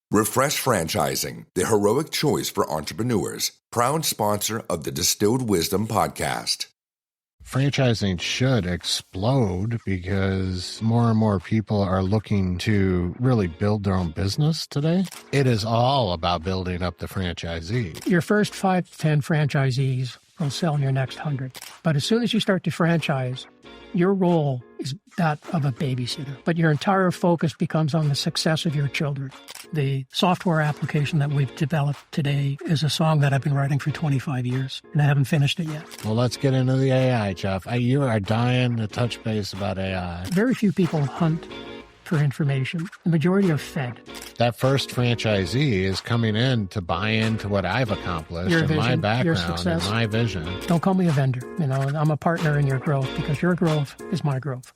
Refresh Franchising, the heroic choice for entrepreneurs. Proud sponsor of the Distilled Wisdom podcast. Franchising should explode because more and more people are looking to really build their own business today. It is all about building up the franchisee. Your first 5 to 10 franchisees will sell in your next 100. But as soon as you start to franchise, your role is that of a babysitter. But your entire focus becomes on the success of your children. The software application that we've developed today is a song that I've been writing for 25 years, and I haven't finished it yet. Well, let's get into the AI, Jeff. You are dying to touch base about AI. Very few people hunt for information. The majority are fed. That first franchisee is coming in to buy into what I've accomplished Your and vision, my your background and success. my vision. Don't call me a vendor. I'm a partner in your growth because your growth is my growth.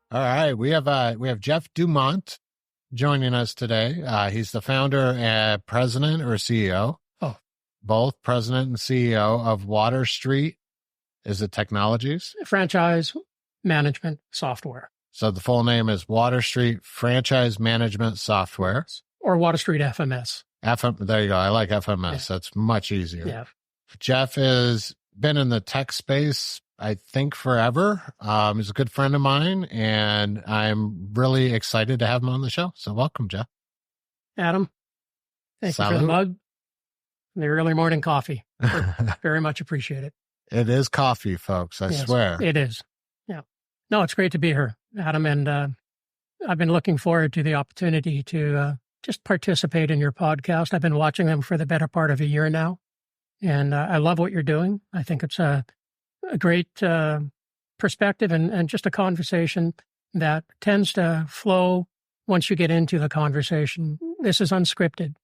All right, we have Jeff Dumont joining us today. He's the founder and president or CEO. Oh, both president and CEO of Water Street. Is it Technologies? franchise management software. So the full name is Water Street Franchise Management Software. Or Water Street FMS. There you go. I like FMS. Yeah. That's much easier. Yeah. Jeff has been in the tech space, I think, forever. He's a good friend of mine, and I'm really excited to have him on the show. So welcome, Jeff. Adam, thank you for the Salud. mug and the early morning coffee. Very much appreciate it. It is coffee, folks. I Yes, swear. It is. Yeah. No, it's great to be here, Adam. And I've been looking forward to the opportunity to just participate in your podcast. I've been watching them for the better part of a year now. And I love what you're doing. I think it's a great perspective and just a conversation that tends to flow once you get into the conversation. This is unscripted.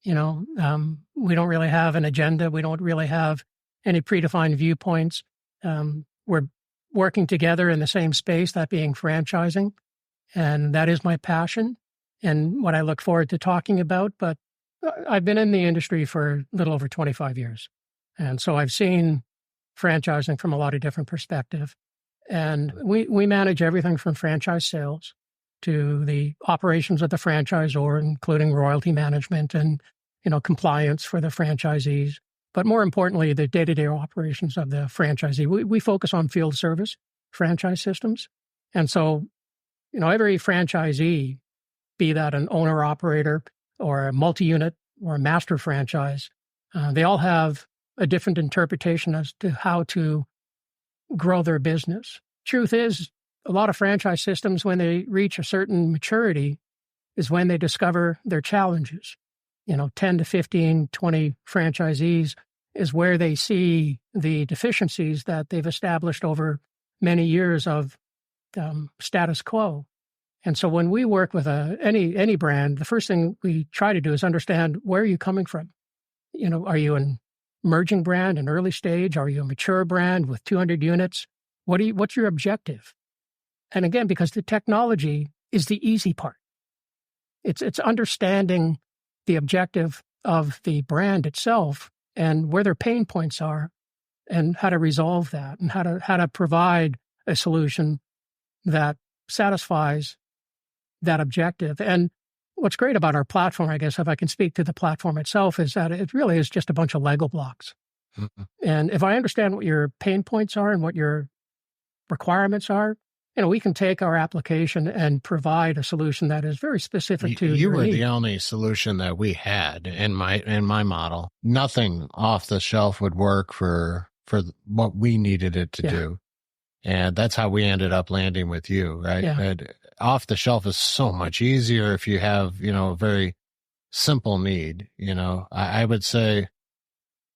We don't really have an agenda. We don't really have any predefined viewpoints. We're working together in the same space, that being franchising. And that is my passion and what I look forward to talking about. But I've been in the industry for a little over 25 years. And so I've seen franchising from a lot of different perspectives. And we manage everything from franchise sales to the operations of the franchisor, including royalty management and, compliance for the franchisees. But more importantly, the day-to-day operations of the franchisee. We focus on field service franchise systems. And so, every franchisee, be that an owner-operator or a multi-unit or a master franchise, they all have a different interpretation as to how to grow their business. Truth is, a lot of franchise systems, when they reach a certain maturity, is when they discover their challenges. 10 to 15, 20 franchisees is where they see the deficiencies that they've established over many years of status quo. And so when we work with any brand, the first thing we try to do is understand, where are you coming from? Are you an emerging brand, an early stage? Are you a mature brand with 200 units? What's your objective? And again, because the technology is the easy part. It's understanding the objective of the brand itself and where their pain points are and how to resolve that and how to provide a solution that satisfies that objective. And what's great about our platform, I guess, if I can speak to the platform itself, is that it really is just a bunch of Lego blocks. Mm-hmm. And if I understand what your pain points are and what your requirements are, we can take our application and provide a solution that is very specific to you your were need. The only solution that we had in my model. Nothing off the shelf would work for what we needed it to do. And that's how we ended up landing with you, right? Yeah. And off the shelf is so much easier if you have, a very simple need. I would say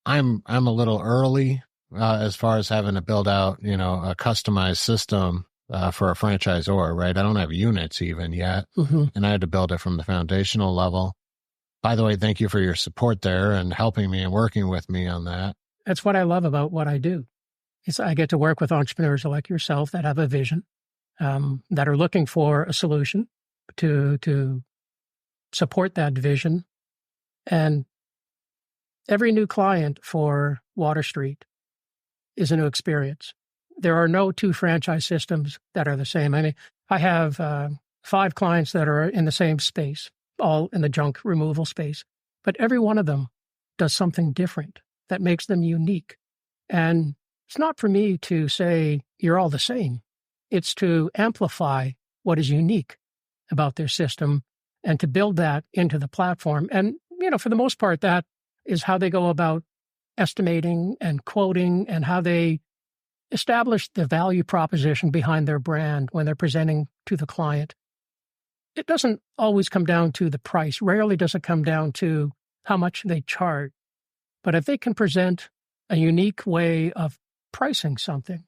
I'm a little early as far as having to build out, a customized system for a franchisor, right? I don't have units even yet, and I had to build it from the foundational level. By the way, thank you for your support there and helping me and working with me on that. That's what I love about what I do. I get to work with entrepreneurs like yourself that have a vision, that are looking for a solution to support that vision. And every new client for Water Street is a new experience. There are no two franchise systems that are the same. I mean, I have 5 clients that are in the same space, all in the junk removal space, but every one of them does something different that makes them unique. And it's not for me to say you're all the same. It's to amplify what is unique about their system and to build that into the platform. And, for the most part, that is how they go about estimating and quoting and how they establish the value proposition behind their brand when they're presenting to the client. It doesn't always come down to the price. Rarely does it come down to how much they charge. But if they can present a unique way of pricing something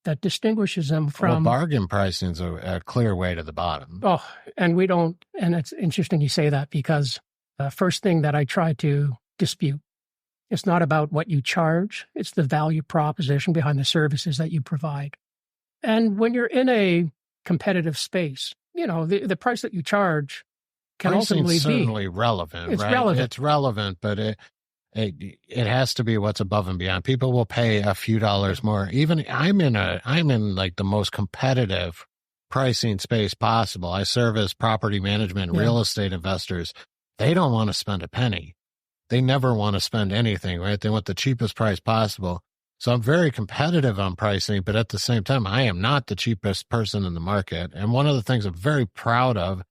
that distinguishes them from... Well, bargain pricing is a clear way to the bottom. Oh, and we don't... And it's interesting you say that because the first thing that I try to dispute, it's not about what you charge. It's the value proposition behind the services that you provide. And when you're in a competitive space, the price that you charge can ultimately be... certainly relevant, it's right? relevant. It's relevant, but it has to be what's above and beyond. People will pay a few dollars more. Even I'm in like the most competitive pricing space possible. I serve as property management and real estate investors. They don't want to spend a penny. They never want to spend anything, right? They want the cheapest price possible. So I'm very competitive on pricing, but at the same time, I am not the cheapest person in the market. And one of the things I'm very proud of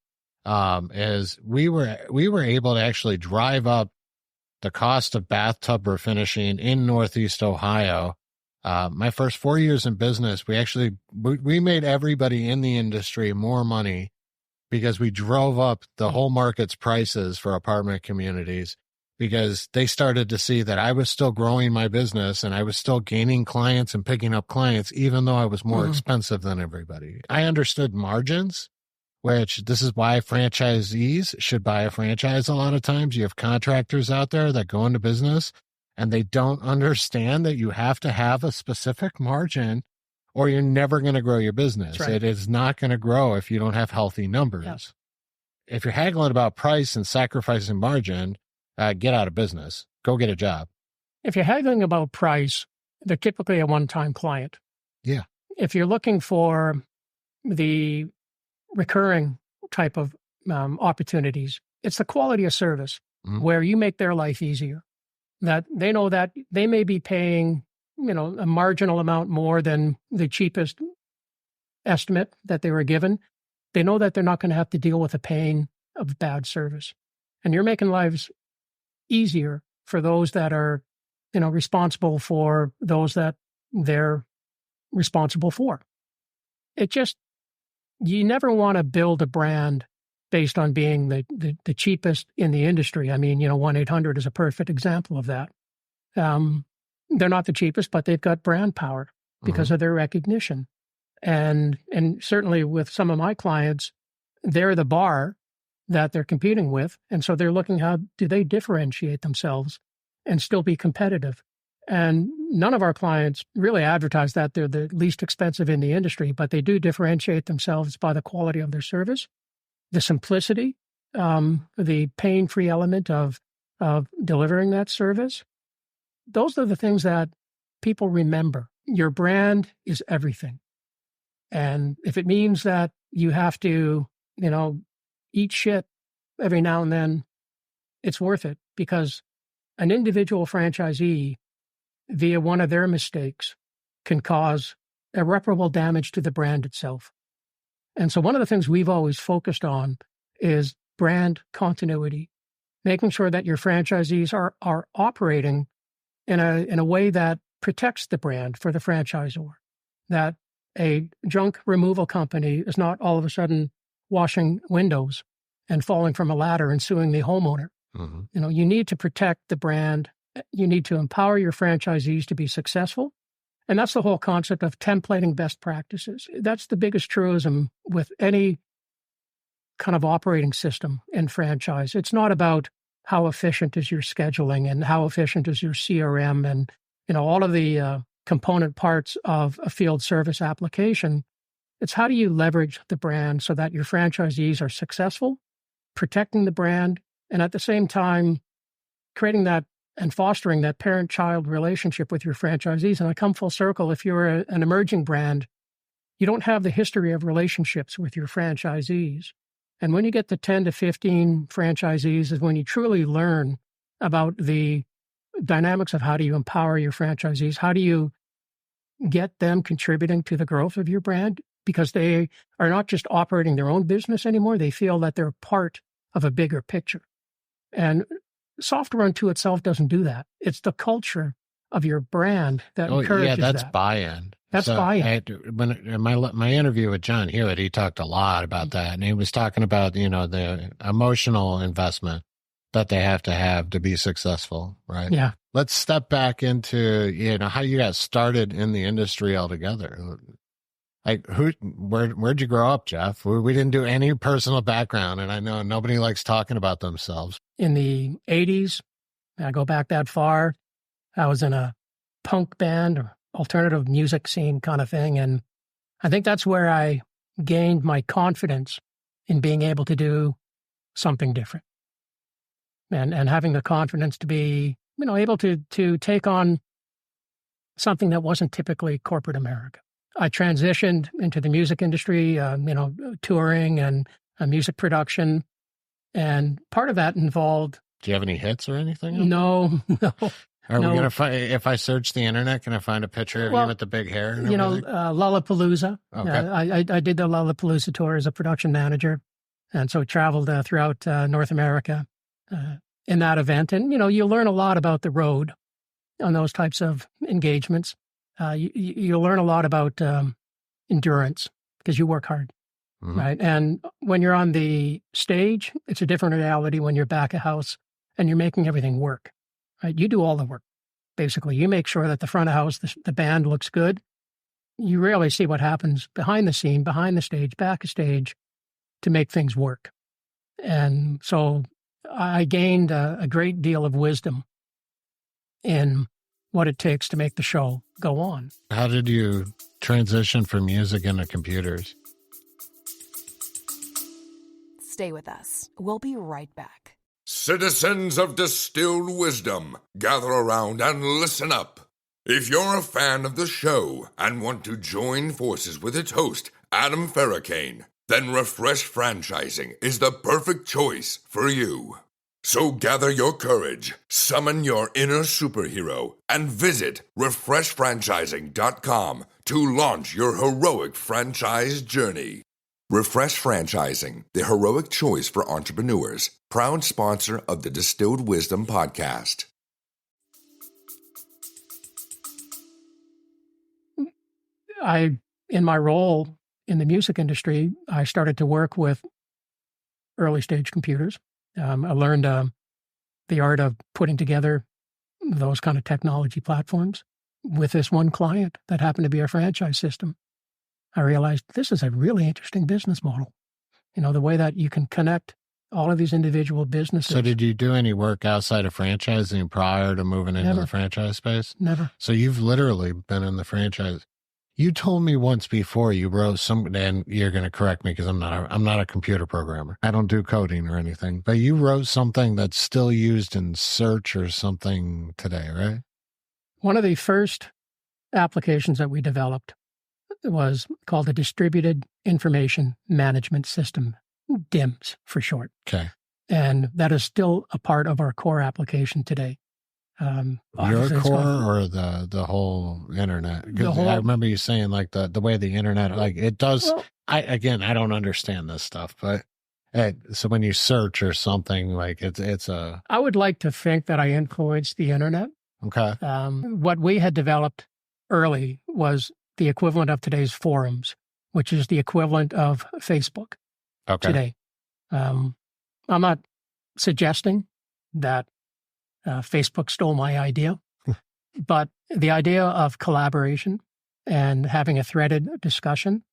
is we were able to actually drive up the cost of bathtub refinishing in Northeast Ohio. My first 4 years in business, we made everybody in the industry more money because we drove up the whole market's prices for apartment communities because they started to see that I was still growing my business and I was still gaining clients and picking up clients, even though I was more expensive than everybody. I understood margins, which this is why franchisees should buy a franchise a lot of times. You have contractors out there that go into business and they don't understand that you have to have a specific margin or you're never going to grow your business. Right. It is not going to grow if you don't have healthy numbers. Yes. If you're haggling about price and sacrificing margin, get out of business. Go get a job. If you're haggling about price, they're typically a one-time client. Yeah. If you're looking for the recurring type of opportunities, it's the quality of service where you make their life easier. That they know that they may be paying, a marginal amount more than the cheapest estimate that they were given. They know that they're not going to have to deal with the pain of bad service. And you're making lives easier for those that are, responsible for those that they're responsible for. You never want to build a brand based on being the cheapest in the industry. I mean, 1-800 is a perfect example of that. They're not the cheapest, but they've got brand power because of their recognition. And certainly with some of my clients, they're the bar that they're competing with. And so they're looking, how do they differentiate themselves and still be competitive? And none of our clients really advertise that they're the least expensive in the industry, but they do differentiate themselves by the quality of their service, the simplicity, the pain-free element of delivering that service. Those are the things that people remember. Your brand is everything. And if it means that you have to, eat shit every now and then, it's worth it because an individual franchisee, via one of their mistakes, can cause irreparable damage to the brand itself. And so one of the things we've always focused on is brand continuity, making sure that your franchisees are operating in a way that protects the brand for the franchisor, that a junk removal company is not all of a sudden washing windows and falling from a ladder and suing the homeowner. You need to protect the brand. You need to empower your franchisees to be successful. And that's the whole concept of templating best practices. That's the biggest truism with any kind of operating system in franchise. It's not about how efficient is your scheduling and how efficient is your CRM and, all of the component parts of a field service application. It's how do you leverage the brand so that your franchisees are successful, protecting the brand, and at the same time, creating that and fostering that parent-child relationship with your franchisees. And I come full circle. If you're an emerging brand, you don't have the history of relationships with your franchisees. And when you get to 10 to 15 franchisees is when you truly learn about the dynamics of how do you empower your franchisees, how do you get them contributing to the growth of your brand, because they are not just operating their own business anymore. They feel that they're part of a bigger picture. And software unto itself doesn't do that. It's the culture of your brand that encourages that. Yeah, that's buy-in. That's buy-in. When in my interview with John Hewitt, he talked a lot about that, and he was talking about the emotional investment that they have to be successful, right? Yeah. Let's step back into how you got started in the industry altogether. Like where'd you grow up, Jeff? We didn't do any personal background, and I know nobody likes talking about themselves. In the 80s, I go back that far, I was in a punk band or alternative music scene kind of thing. And I think that's where I gained my confidence in being able to do something different. And having the confidence to be, able to take on something that wasn't typically corporate America. I transitioned into the music industry, touring and music production. And part of that involved... Do you have any hits or anything? No. Are we going to find, if I search the internet, can I find a picture of you with the big hair? And Lollapalooza. Okay. I did the Lollapalooza tour as a production manager. And so traveled throughout North America in that event. And, you learn a lot about the road on those types of engagements. You learn a lot about endurance because you work hard, right? And when you're on the stage, it's a different reality when you're back of house and you're making everything work, right? You do all the work, basically. You make sure that the front of house, the band looks good. You rarely see what happens behind the scene, behind the stage, back of stage to make things work. And so I gained a great deal of wisdom in what it takes to make the show go on. How did you transition from music into computers? Stay with us. We'll be right back. Citizens of distilled wisdom, gather around and listen up. If you're a fan of the show and want to join forces with its host, Adam Ferracane, then Refresh Franchising is the perfect choice for you. So gather your courage, summon your inner superhero, and visit refreshfranchising.com to launch your heroic franchise journey. Refresh Franchising, the heroic choice for entrepreneurs, proud sponsor of the Distilled Wisdom podcast. In my role in the music industry, I started to work with early stage computers. I learned the art of putting together those kind of technology platforms with this one client that happened to be a franchise system. I realized this is a really interesting business model. The way that you can connect all of these individual businesses. So did you do any work outside of franchising prior to moving into the franchise space? Never. So you've literally been in the franchise. You told me once before you wrote something, and you're going to correct me because I'm not a computer programmer. I don't do coding or anything, but you wrote something that's still used in search or something today, right? One of the first applications that we developed was called the Distributed Information Management System, DIMS for short. Okay. And that is still a part of our core application today. Your core or the whole internet? Because I remember you saying like the way the internet, like it does. Well, I don't understand this stuff, but so when you search or something, like it's a. I would like to think that I influenced the internet. Okay. What we had developed early was the equivalent of today's forums, which is the equivalent of Facebook today. I'm not suggesting that Facebook stole my idea, but the idea of collaboration and having a threaded discussion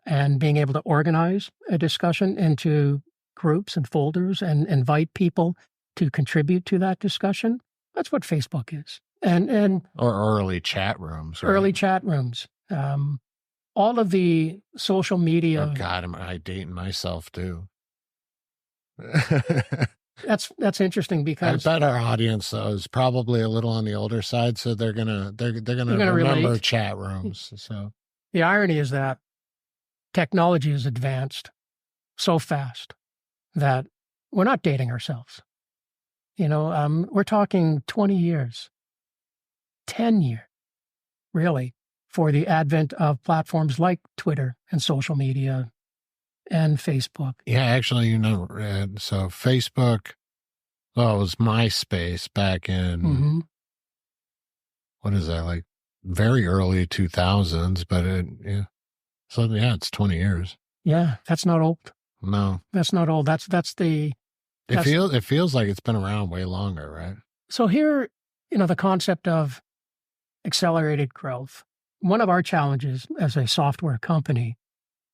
and being able to organize a discussion into groups and folders and invite people to contribute to that discussion, that's what Facebook is. And or early chat rooms. Right? Early chat rooms. All of the social media. Oh God, am I dating myself too? That's interesting I because bet our audience though is probably a little on the older side, so they're gonna remember relate. chat rooms. So The irony is that technology is advanced so fast that we're not dating ourselves. We're talking 20 years, 10 years, really, for the advent of platforms like Twitter and social media and Facebook. yeah, actually, so Facebook, well, it was MySpace back in Mm-hmm. what is that, like very early 2000s, but so yeah, it's 20 years. Yeah, that's not old. No, That's not old. it feels like it's been around way longer, right? So here, the concept of accelerated growth. One of our challenges as a software company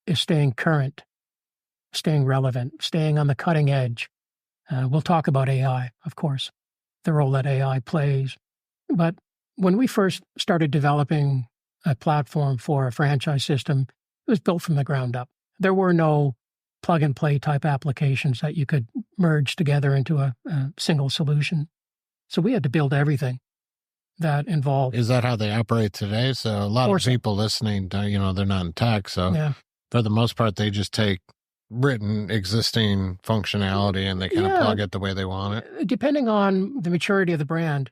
is staying current, staying relevant, staying on the cutting edge. We'll talk about AI, of course, the role that AI plays. But when we first started developing a platform for a franchise system, it was built from the ground up. There were no plug-and-play type applications that you could merge together into a single solution. So we had to build everything that involved. Is that how they operate today? So a lot of people listening, they're not in tech. So yeah. For the most part, they just take written existing functionality and they kind of plug it the way they want it. Depending on the maturity of the brand,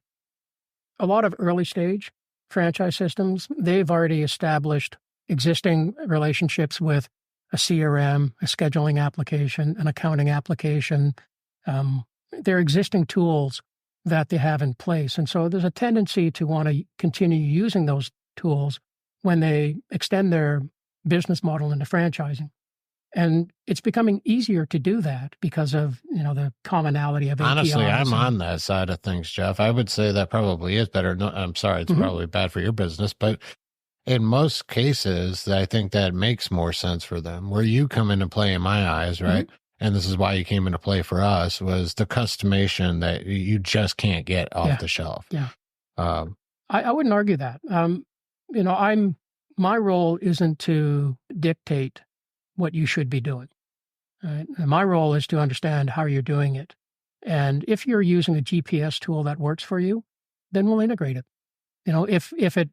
a lot of early stage franchise systems, they've already established existing relationships with a CRM, a scheduling application, an accounting application. They're existing tools that they have in place. And so there's a tendency to want to continue using those tools when they extend their business model into franchising. And it's becoming easier to do that because of, the commonality of APIs. Honestly, I'm on that side of things, Jeff. I would say that probably is better. No, I'm sorry, it's probably bad for your business, but in most cases, I think that makes more sense for them. Where you come into play in my eyes, right? And this is why you came into play for us, was the customization that you just can't get off the shelf. Yeah. I wouldn't argue that. My role isn't to dictate what you should be doing. Right? And my role is to understand how you're doing it. And if you're using a GPS tool that works for you, then we'll integrate it. If it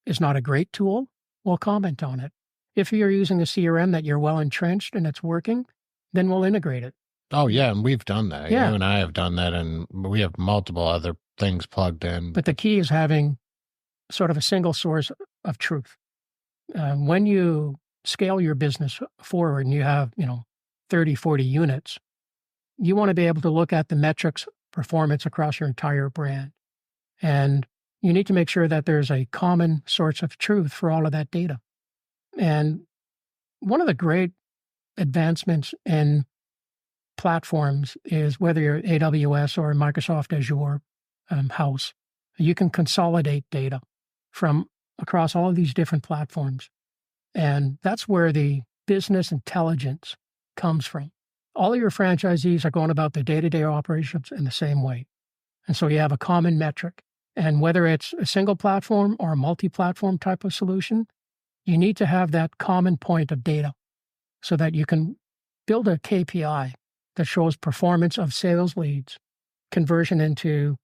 is not a great tool, we'll comment on it. If you're using a CRM that you're well entrenched and it's working, then we'll integrate it. Oh, yeah, and we've done that. Yeah. You and I have done that, and we have multiple other things plugged in. But the key is having sort of a single source of truth. When you scale your business forward and you have, 30, 40 units, you want to be able to look at the metrics performance across your entire brand. And you need to make sure that there's a common source of truth for all of that data. And one of the great advancements in platforms is whether you're AWS or Microsoft Azure house, you can consolidate data from across all of these different platforms. And that's where the business intelligence comes from. All of your franchisees are going about their day-to-day operations in the same way. And so you have a common metric. And whether it's a single platform or a multi-platform type of solution, you need to have that common point of data so that you can build a KPI that shows performance of sales leads, conversion into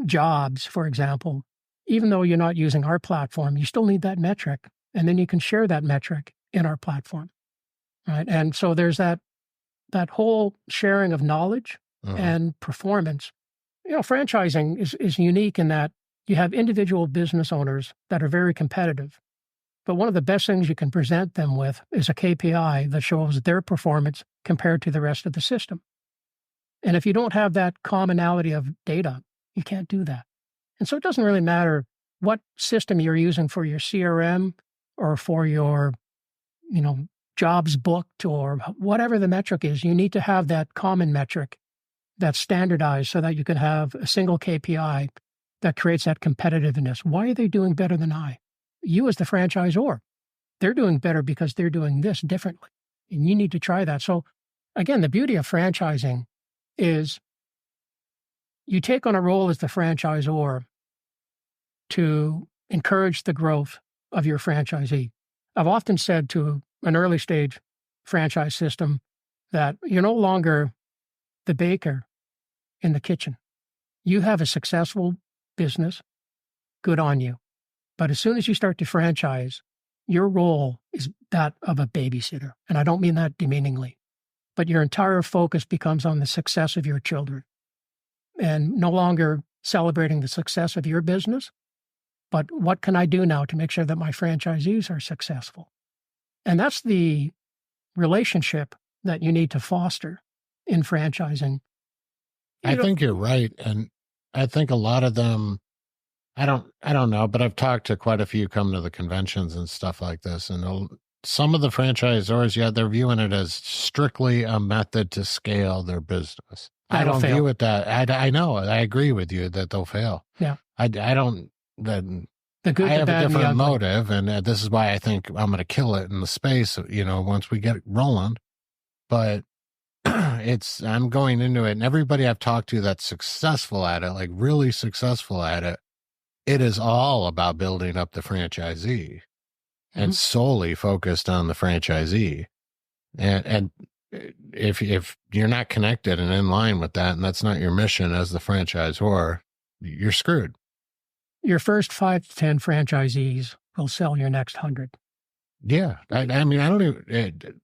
jobs, for example. Even though you're not using our platform, you still need that metric. And then you can share that metric in our platform, right? And so there's that whole sharing of knowledge and performance. Franchising is unique in that you have individual business owners that are very competitive. But one of the best things you can present them with is a KPI that shows their performance compared to the rest of the system. And if you don't have that commonality of data, you can't do that. And so it doesn't really matter what system you're using for your CRM or for your, jobs booked or whatever the metric is. You need to have that common metric that's standardized so that you can have a single KPI that creates that competitiveness. Why are they doing better than I? You as the franchisor, they're doing better because they're doing this differently. And you need to try that. So again, the beauty of franchising is you take on a role as the franchisor to encourage the growth of your franchisee. I've often said to an early stage franchise system that you're no longer the baker, in the kitchen. You have a successful business, good on you. But as soon as you start to franchise, your role is that of a babysitter. And I don't mean that demeaningly, but your entire focus becomes on the success of your children and no longer celebrating the success of your business, but what can I do now to make sure that my franchisees are successful? And that's the relationship that you need to foster in franchising. I think you're right. And I think a lot of them, I don't know, but I've talked to quite a few come to the conventions and stuff like this. And some of the franchisors, yeah, they're viewing it as strictly a method to scale their business. I don't view it that. I know. I agree with you that they'll fail. Yeah. I don't. That the good, I have the bad, a different and the ugly. motive, and this is why I think I'm going to kill it in the space. Once we get rolling. But I'm going into it, and everybody I've talked to that's successful at it, like really successful at it, it is all about building up the franchisee and solely focused on the franchisee. And if you're not connected and in line with that, and that's not your mission as the franchisor, you're screwed. Your first 5 to 10 franchisees will sell your next 100. Yeah. I mean, I don't even,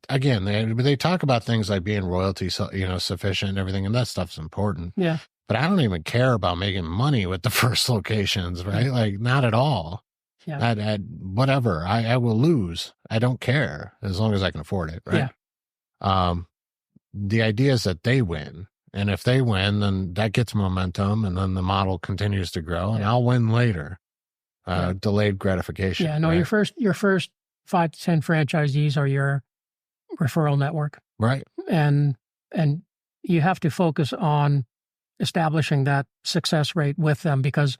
again, they talk about things like being royalty, sufficient and everything, and that stuff's important. Yeah. But I don't even care about making money with the first locations, right? Like, not at all. Yeah. Whatever. I will lose. I don't care as long as I can afford it, right? Yeah. The idea is that they win. And if they win, then that gets momentum, and then the model continues to grow, and I'll win later. Delayed gratification. Yeah, no, right? Your first 5 to 10 franchisees are your referral network. Right. And you have to focus on establishing that success rate with them because,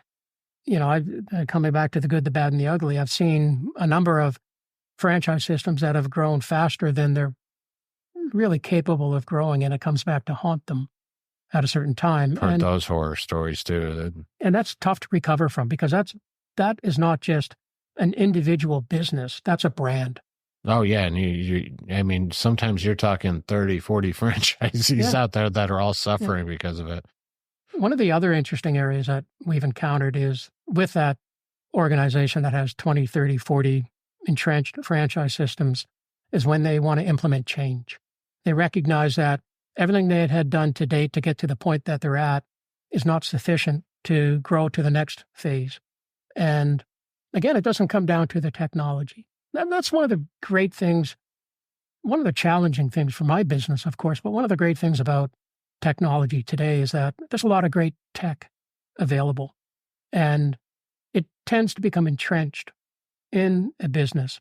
coming back to the good, the bad, and the ugly, I've seen a number of franchise systems that have grown faster than they're really capable of growing, and it comes back to haunt them at a certain time. Heard those horror stories too. And that's tough to recover from because that is not just an individual business. That's a brand. Oh, yeah. And I mean, sometimes you're talking 30, 40 franchisees out there that are all suffering because of it. One of the other interesting areas that we've encountered is with that organization that has 20, 30, 40 entrenched franchise systems is when they want to implement change. They recognize that everything they had done to date to get to the point that they're at is not sufficient to grow to the next phase. And again, it doesn't come down to the technology. That's one of the great things, one of the challenging things for my business, of course, but one of the great things about technology today is that there's a lot of great tech available, and it tends to become entrenched in a business.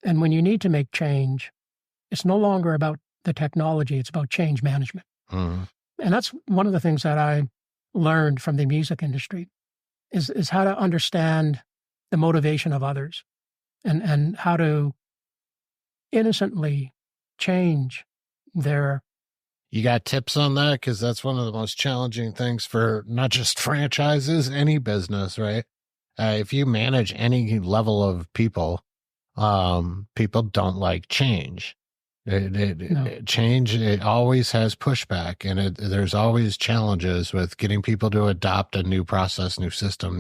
And when you need to make change, it's no longer about the technology, it's about change management. Mm-hmm. And that's one of the things that I learned from the music industry is how to understand the motivation of others and how to innocently change their... You got tips on that? Because that's one of the most challenging things for not just franchises, any business, right? If you manage any level of people, people don't like change. Change, it always has pushback, and there's always challenges with getting people to adopt a new process, new system,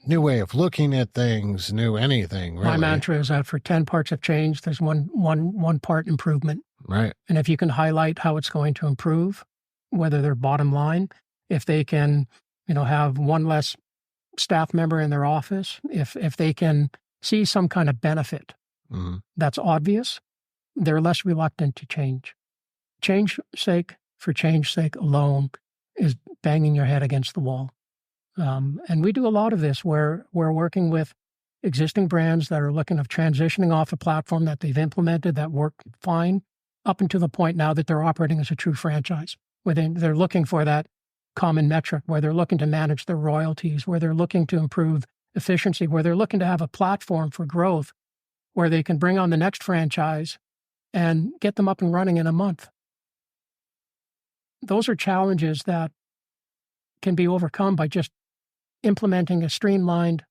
new way of looking at things, new anything. Really. My mantra is that for 10 parts of change, there's one part improvement. Right. And if you can highlight how it's going to improve, whether they're bottom line, if they can, have one less staff member in their office, if they can see some kind of benefit that's obvious, they're less reluctant to change. Change sake for change sake alone is banging your head against the wall. And we do a lot of this where we're working with existing brands that are looking at transitioning off a platform that they've implemented that worked fine up until the point now that they're operating as a true franchise, where they're looking for that common metric, where they're looking to manage their royalties, where they're looking to improve efficiency, where they're looking to have a platform for growth, where they can bring on the next franchise and get them up and running in a month. Those are challenges that can be overcome by just implementing a streamlined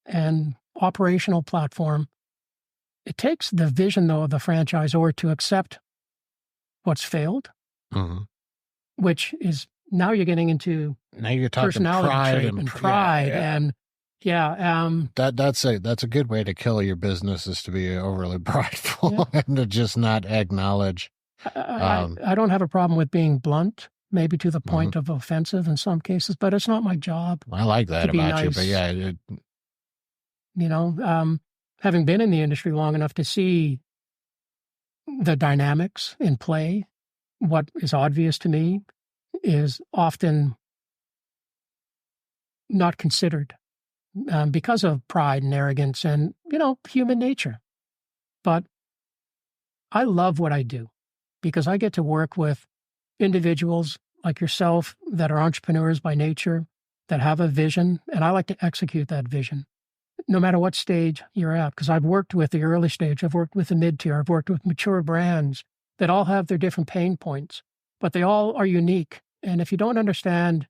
and operational platform. It takes the vision, though, of the franchisor to accept what's failed which is now you're getting into Now you're talking personality pride trait and pride and that's a good way to kill your business, is to be overly prideful and to just not acknowledge. I don't have a problem with being blunt, maybe to the point of offensive in some cases, but it's not my job. I like that about you, but yeah, having been in the industry long enough to see the dynamics in play, what is obvious to me is often not considered because of pride and arrogance and, human nature. But I love what I do because I get to work with individuals like yourself that are entrepreneurs by nature, that have a vision, and I like to execute that vision, no matter what stage you're at, because I've worked with the early stage, I've worked with the mid-tier, I've worked with mature brands that all have their different pain points, but they all are unique. And if you don't understand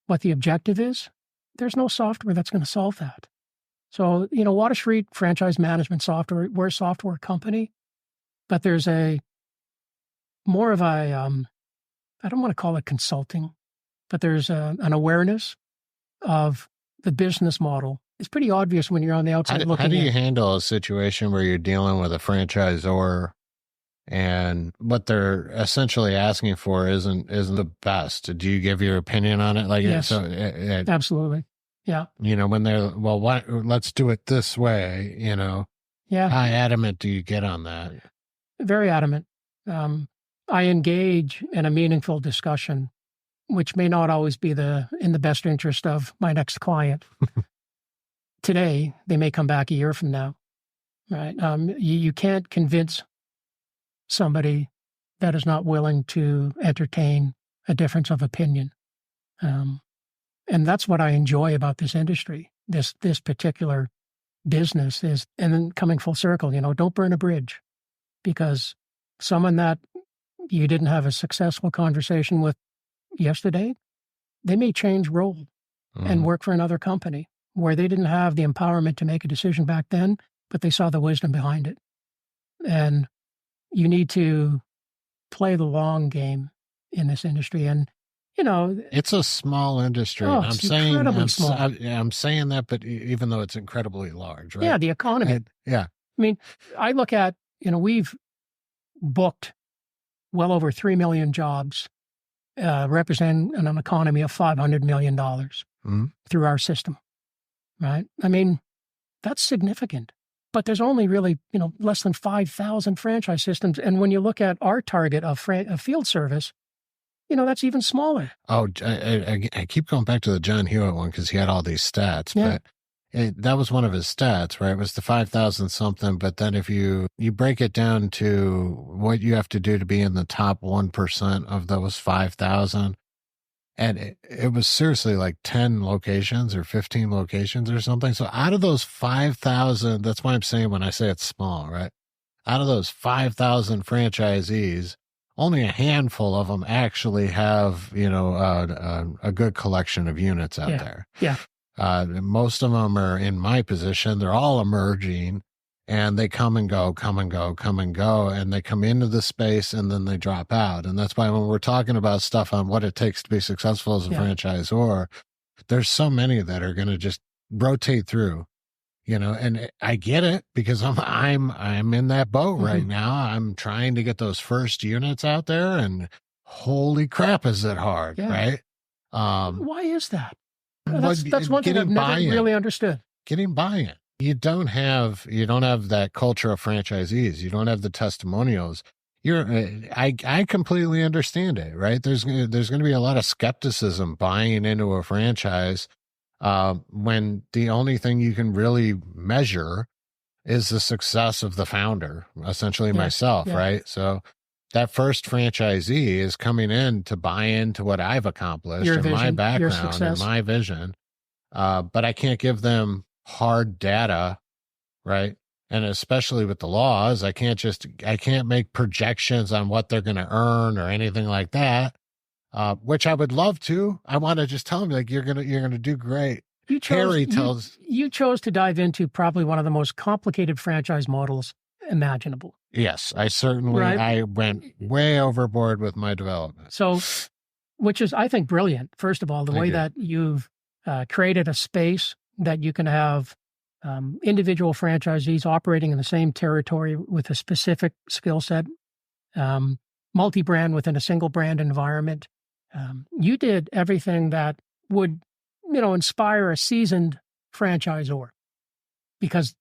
what the objective is, there's no software that's going to solve that. So, Water Street franchise management software, we're a software company, but there's more of a, I don't want to call it consulting, but there's an awareness of the business model. It's pretty obvious when you're on the outside looking in. How do you handle a situation where you're dealing with a franchisor and what they're essentially asking for isn't the best? Do you give your opinion on it? Yes, absolutely. Yeah. When they're, let's do it this way, Yeah. How adamant do you get on that? Very adamant. I engage in a meaningful discussion, which may not always be in the best interest of my next client. Today, they may come back a year from now, right? You can't convince somebody that is not willing to entertain a difference of opinion. And that's what I enjoy about this industry, this particular business is, and then coming full circle, don't burn a bridge, because someone that you didn't have a successful conversation with yesterday, they may change role and work for another company where they didn't have the empowerment to make a decision back then, but they saw the wisdom behind it. And you need to play the long game in this industry. And, it's a small industry. Oh, I'm saying that, but even though it's incredibly large, right? Yeah, the economy. Yeah. I mean, I look at, we've booked well over 3 million jobs, representing an economy of $500 million through our system, right? I mean, that's significant. But there's only really, less than 5,000 franchise systems. And when you look at our target of field service, that's even smaller. Oh, I keep going back to the John Hewitt one because he had all these stats, but that was one of his stats, right? It was the 5,000 something. But then if you break it down to what you have to do to be in the top 1% of those 5,000, and it was seriously like 10 locations or 15 locations or something. So out of those 5,000, that's why I'm saying when I say it's small, right? Out of those 5,000 franchisees, only a handful of them actually have, a good collection of units out there. Yeah. Most of them are in my position. They're all emerging and they come and go, and they come into the space and then they drop out. And that's why when we're talking about stuff on what it takes to be successful as a franchisor, there's so many that are going to just rotate through, and I get it because I'm in that boat right now. I'm trying to get those first units out there and holy crap, is it hard, right? Why is that? That's one thing I've never really understood. Getting buy-in. You don't have that culture of franchisees. You don't have the testimonials. I completely understand it, right? There's going to be a lot of skepticism buying into a franchise when the only thing you can really measure is the success of the founder, essentially myself, right? So that first franchisee is coming in to buy into what I've accomplished and my background and my vision. But I can't give them hard data, right? And especially with the laws, I can't make projections on what they're going to earn or anything like that. Which I would love to. I want to just tell them like, you're going to do great. You chose to dive into probably one of the most complicated franchise models imaginable. Yes, I certainly, I went way overboard with my development. So which is, I think, brilliant. First of all, the way that you've created a space that you can have individual franchisees operating in the same territory with a specific skill set, multi-brand within a single brand environment. You did everything that would, inspire a seasoned franchisor, because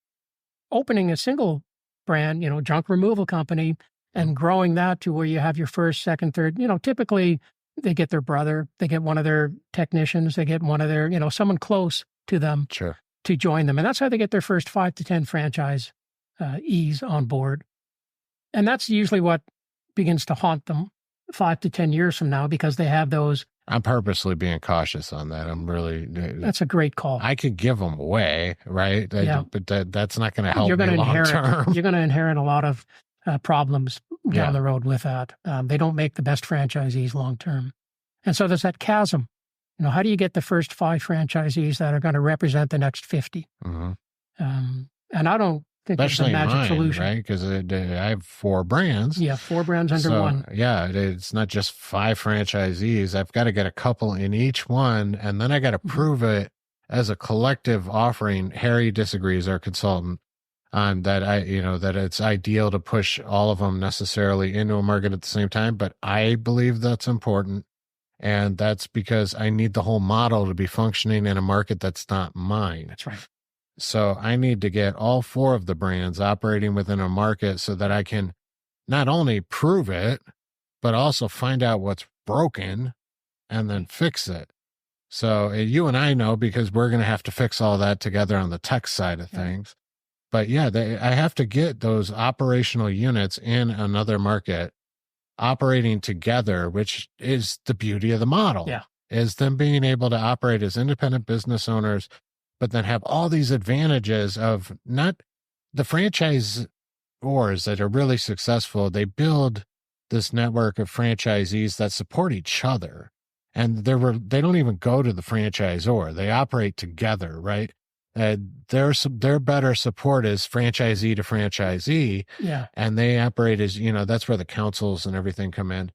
opening a single brand, junk removal company, and growing that to where you have your first, second, third, typically they get their brother, they get one of their technicians, they get one of their, someone close to them to join them. And that's how they get their first 5 to 10 franchisees on board. And that's usually what begins to haunt them 5 to 10 years from now, because they have those. I'm purposely being cautious on that. That's a great call. I could give them away, right? But that's not going to help me long term. You're going to inherit a lot of problems down the road with that. They don't make the best franchisees long term. And so there's that chasm. How do you get the first 5 franchisees that are going to represent the next 50? Mm-hmm. And I don't think especially there's a magic solution, right? Because I have 4 brands. Yeah, 4 brands under one. Yeah, it's not just 5 franchisees. I've got to get a couple in each one, and then I got to prove it as a collective offering. Harry disagrees, our consultant, on that. That it's ideal to push all of them necessarily into a market at the same time, but I believe that's important. And that's because I need the whole model to be functioning in a market that's not mine. That's right. So I need to get all 4 of the brands operating within a market so that I can not only prove it, but also find out what's broken and then fix it. So you and I know, because we're going to have to fix all that together on the tech side of things. But I have to get those operational units in another market operating together, which is the beauty of the model, is them being able to operate as independent business owners, but then have all these advantages of not the franchisors that are really successful. They build this network of franchisees that support each other, and they don't even go to the franchisor. They operate together, right? Their better support is franchisee to franchisee, and they operate as, that's where the councils and everything come in.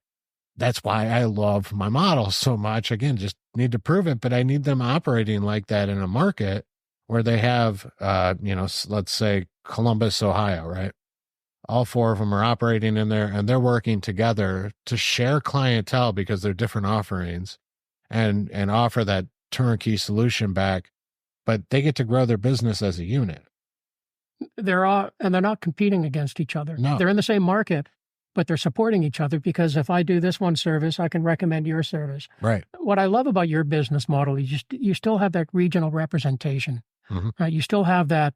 That's why I love my model so much. Again, just need to prove it, but I need them operating like that in a market where they have, let's say Columbus, Ohio, right? All 4 of them are operating in there, and they're working together to share clientele because they're different offerings, and offer that turnkey solution back. But they get to grow their business as a unit. And they're not competing against each other. No. They're in the same market, but they're supporting each other, because if I do this one service, I can recommend your service. Right. What I love about your business model is you still have that regional representation. Mm-hmm. Right? You still have that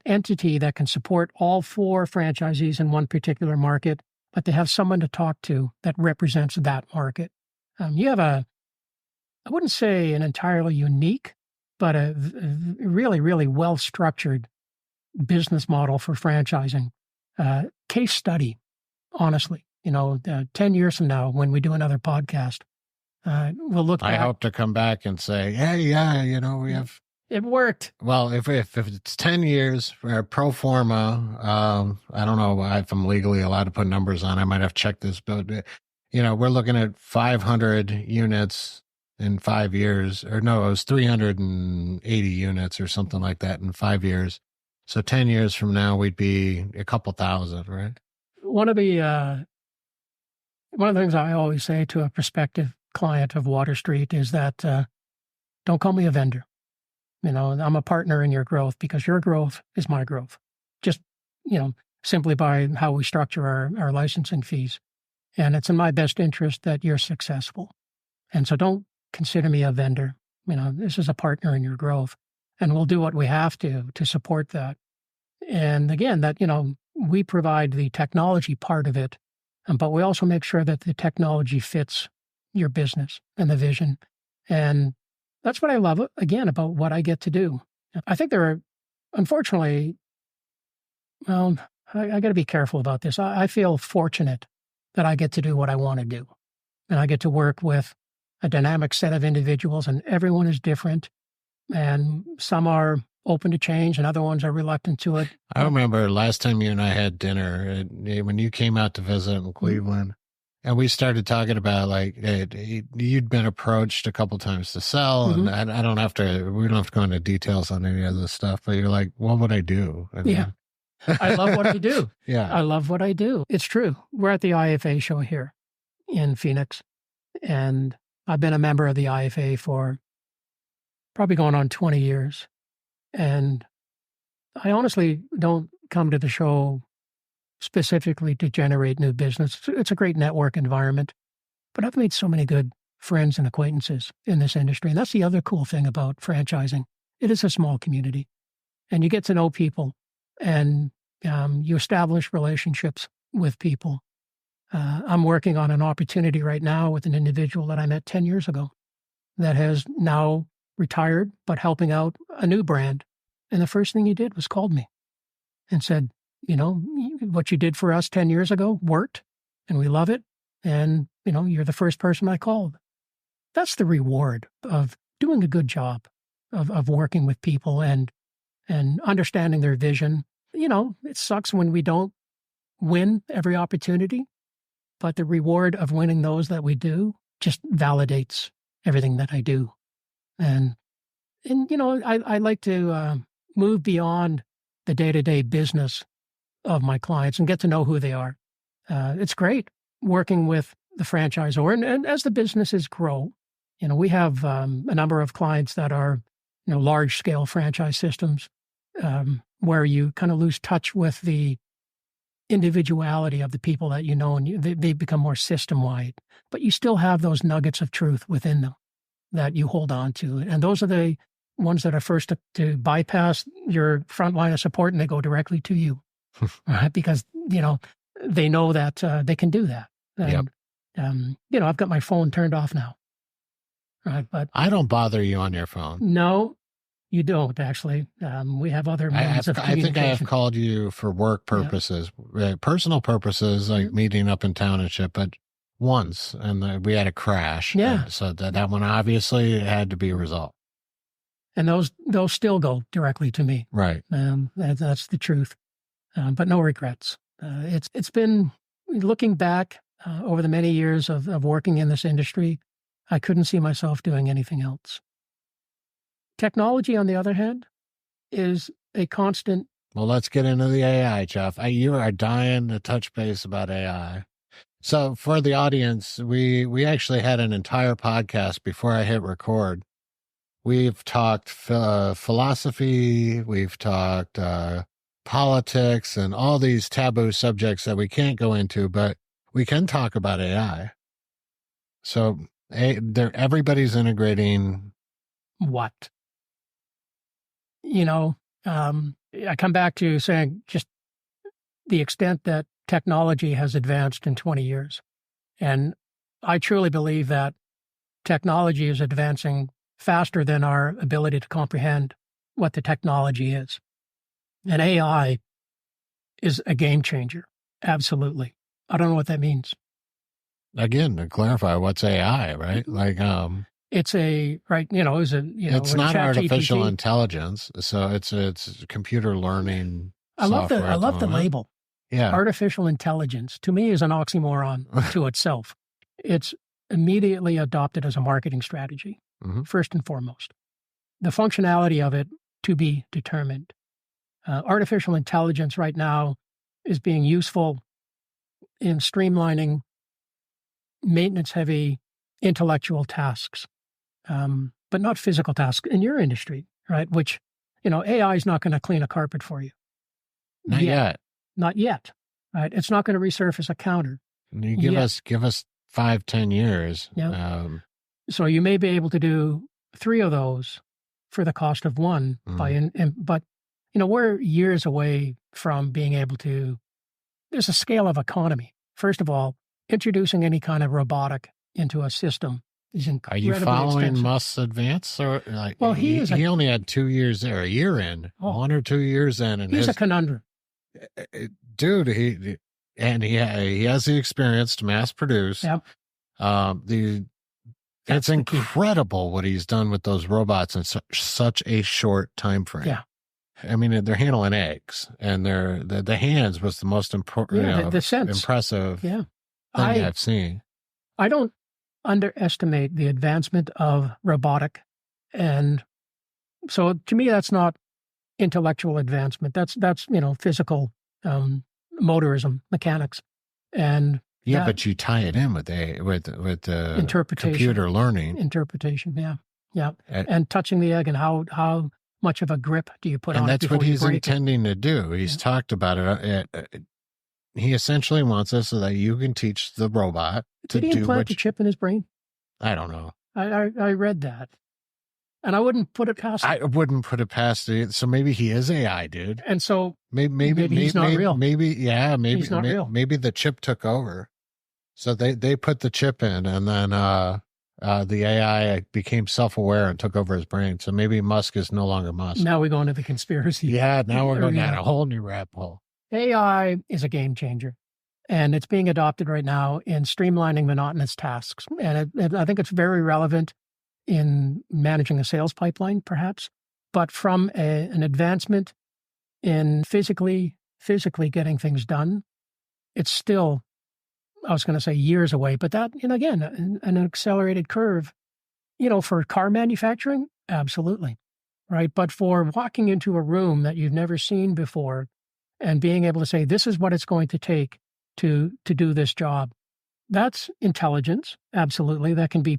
entity that can support all 4 franchisees in one particular market, but they have someone to talk to that represents that market. You have I wouldn't say an entirely unique, but a really, really well-structured business model for franchising. Case study, honestly. 10 years from now, when we do another podcast, we'll look back. I hope to come back and say, hey, we have... It worked. Well, if it's 10 years, pro forma, I don't know if I'm legally allowed to put numbers on. I might have checked this, but, we're looking at 500 units in 5 years, or no, it was 380 units or something like that in 5 years. So 10 years from now, we'd be a couple thousand, right? One of the things I always say to a prospective client of Water Street is that don't call me a vendor. I'm a partner in your growth, because your growth is my growth. Just, simply by how we structure our licensing fees. And it's in my best interest that you're successful. And so don't consider me a vendor. This is a partner in your growth, and we'll do what we have to support that. And again, that, we provide the technology part of it, but we also make sure that the technology fits your business and the vision. And that's what I love, again, about what I get to do. I think there are, unfortunately, I got to be careful about this. I feel fortunate that I get to do what I want to do. And I get to work with a dynamic set of individuals, and everyone is different. And some are open to change, and other ones are reluctant to it. I remember last time you and I had dinner, when you came out to visit in Cleveland, And we started talking about like you'd been approached a couple times to sell, Mm-hmm. and we don't have to go into details on any of this stuff. But you're like, what would I do? I mean, Yeah. I love what I do. Yeah. I love what I do. It's true. We're at the IFA show here in Phoenix, and I've been a member of the IFA for probably going on 20 years. And I honestly don't come to the show specifically to generate new business. It's a great network environment, but I've made so many good friends and acquaintances in this industry. And that's the other cool thing about franchising. It is a small community, and you get to know people, and you establish relationships with people. I'm working on an opportunity right now with an individual that I met 10 years ago that has now retired, but helping out a new brand. And the first thing he did was called me and said, what you did for us 10 years ago worked, and we love it. And, you're the first person I called. That's the reward of doing a good job of working with people and understanding their vision. It sucks when we don't win every opportunity, but the reward of winning those that we do just validates everything that I do. And I like to move beyond the day-to-day business of my clients and get to know who they are. It's great working with the franchisor. And as the businesses grow, we have a number of clients that are, large-scale franchise systems where you kind of lose touch with the individuality of the people that you know, and they become more system-wide. But you still have those nuggets of truth within them that you hold on to. And those are the ones that are first to bypass your front line of support, and they go directly to you. Right? Because, they know that they can do that. And, Yep. I've got my phone turned off now. Right? But I don't bother you on your phone. no, you don't, actually. We have other means of communication. I think I have called you for work purposes, personal purposes, like meeting up in town and shit, but once, and we had a crash. Yeah. So that one obviously had to be resolved. And those still go directly to me. Right. That's the truth. But no regrets. It's been, looking back over the many years of working in this industry, I couldn't see myself doing anything else. Technology, on the other hand, is a constant. Well, let's get into the AI, Jeff. You are dying to touch base about AI. So for the audience, we actually had an entire podcast before I hit record. We've talked philosophy, we've talked politics, and all these taboo subjects that we can't go into, but we can talk about AI. So everybody's integrating. What? I come back to saying just the extent that technology has advanced in 20 years. And I truly believe that technology is advancing faster than our ability to comprehend what the technology is. And AI is a game changer. Absolutely. I don't know what that means. Again, to clarify, what's AI, right? Like, it's it's not artificial intelligence. So it's computer learning. I love the label. Yeah. Artificial intelligence, to me, is an oxymoron to itself. It's immediately adopted as a marketing strategy, first and foremost. The functionality of it to be determined. Artificial intelligence right now is being useful in streamlining maintenance-heavy intellectual tasks, but not physical tasks in your industry, right? Which, AI is not going to clean a carpet for you. Not yet. Not yet, right? It's not going to resurface a counter. You give us 5-10 years. Yeah. So you may be able to do 3 of those for the cost of one. But we're years away from being able to. There's a scale of economy. First of all, introducing any kind of robotic into a system is incredibly expensive. Are you following expensive. Musk's advance? Or Well, he only had 2 years there, a year in, 1 or 2 years in, and he's a conundrum. Dude, he has the experience to mass produce. Yep. It's incredible what he's done with those robots in such a short time frame. Yeah. I mean, they're handling eggs, and the hands was the most important, the sense. impressive. Yeah. thing I've seen. I don't underestimate the advancement of robotic. And so to me, that's not intellectual advancement. That's physical motorism, mechanics. And yeah, but you tie it in with interpretation, computer learning. Interpretation, yeah. And touching the egg and how much of a grip do you put on it? And that's what he's intending to do. He's talked about it. He essentially wants us so that you can teach the robot to do what... Did he implant a chip in his brain? I don't know. I read that. And I wouldn't put it past I wouldn't put it past it. So maybe he is AI, dude. And so maybe he's not real. Maybe he's not real. Maybe the chip took over. So they put the chip in, and then the AI became self-aware and took over his brain. So maybe Musk is no longer Musk. Now we go into the conspiracy. Yeah, now we're going down a whole new rabbit hole. AI is a game changer, and it's being adopted right now in streamlining monotonous tasks. And I think it's very relevant in managing a sales pipeline, perhaps. But from an advancement in physically getting things done, it's still, I was going to say years away, but that, again, an accelerated curve, for car manufacturing, absolutely, right? But for walking into a room that you've never seen before and being able to say, this is what it's going to take to do this job, that's intelligence, absolutely. That can be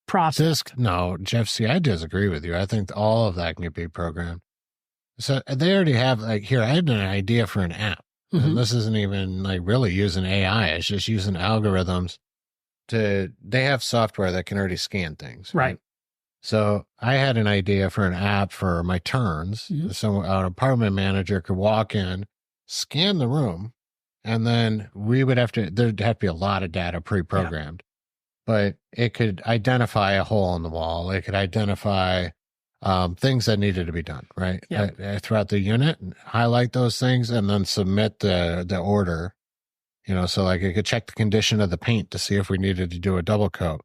processed. No, Jeff, see, I disagree with you. I think all of that can be programmed. So they already have, I had an idea for an app. Mm-hmm. And this isn't even really using AI. It's just using algorithms they have software that can already scan things. Right. So I had an idea for an app for my turns. Mm-hmm. So an apartment manager could walk in, scan the room, and then there'd have to be a lot of data pre-programmed, but it could identify a hole in the wall. It could identify things that needed to be done, right? Yeah. Throughout the unit, highlight those things and then submit the order, so it could check the condition of the paint to see if we needed to do a double coat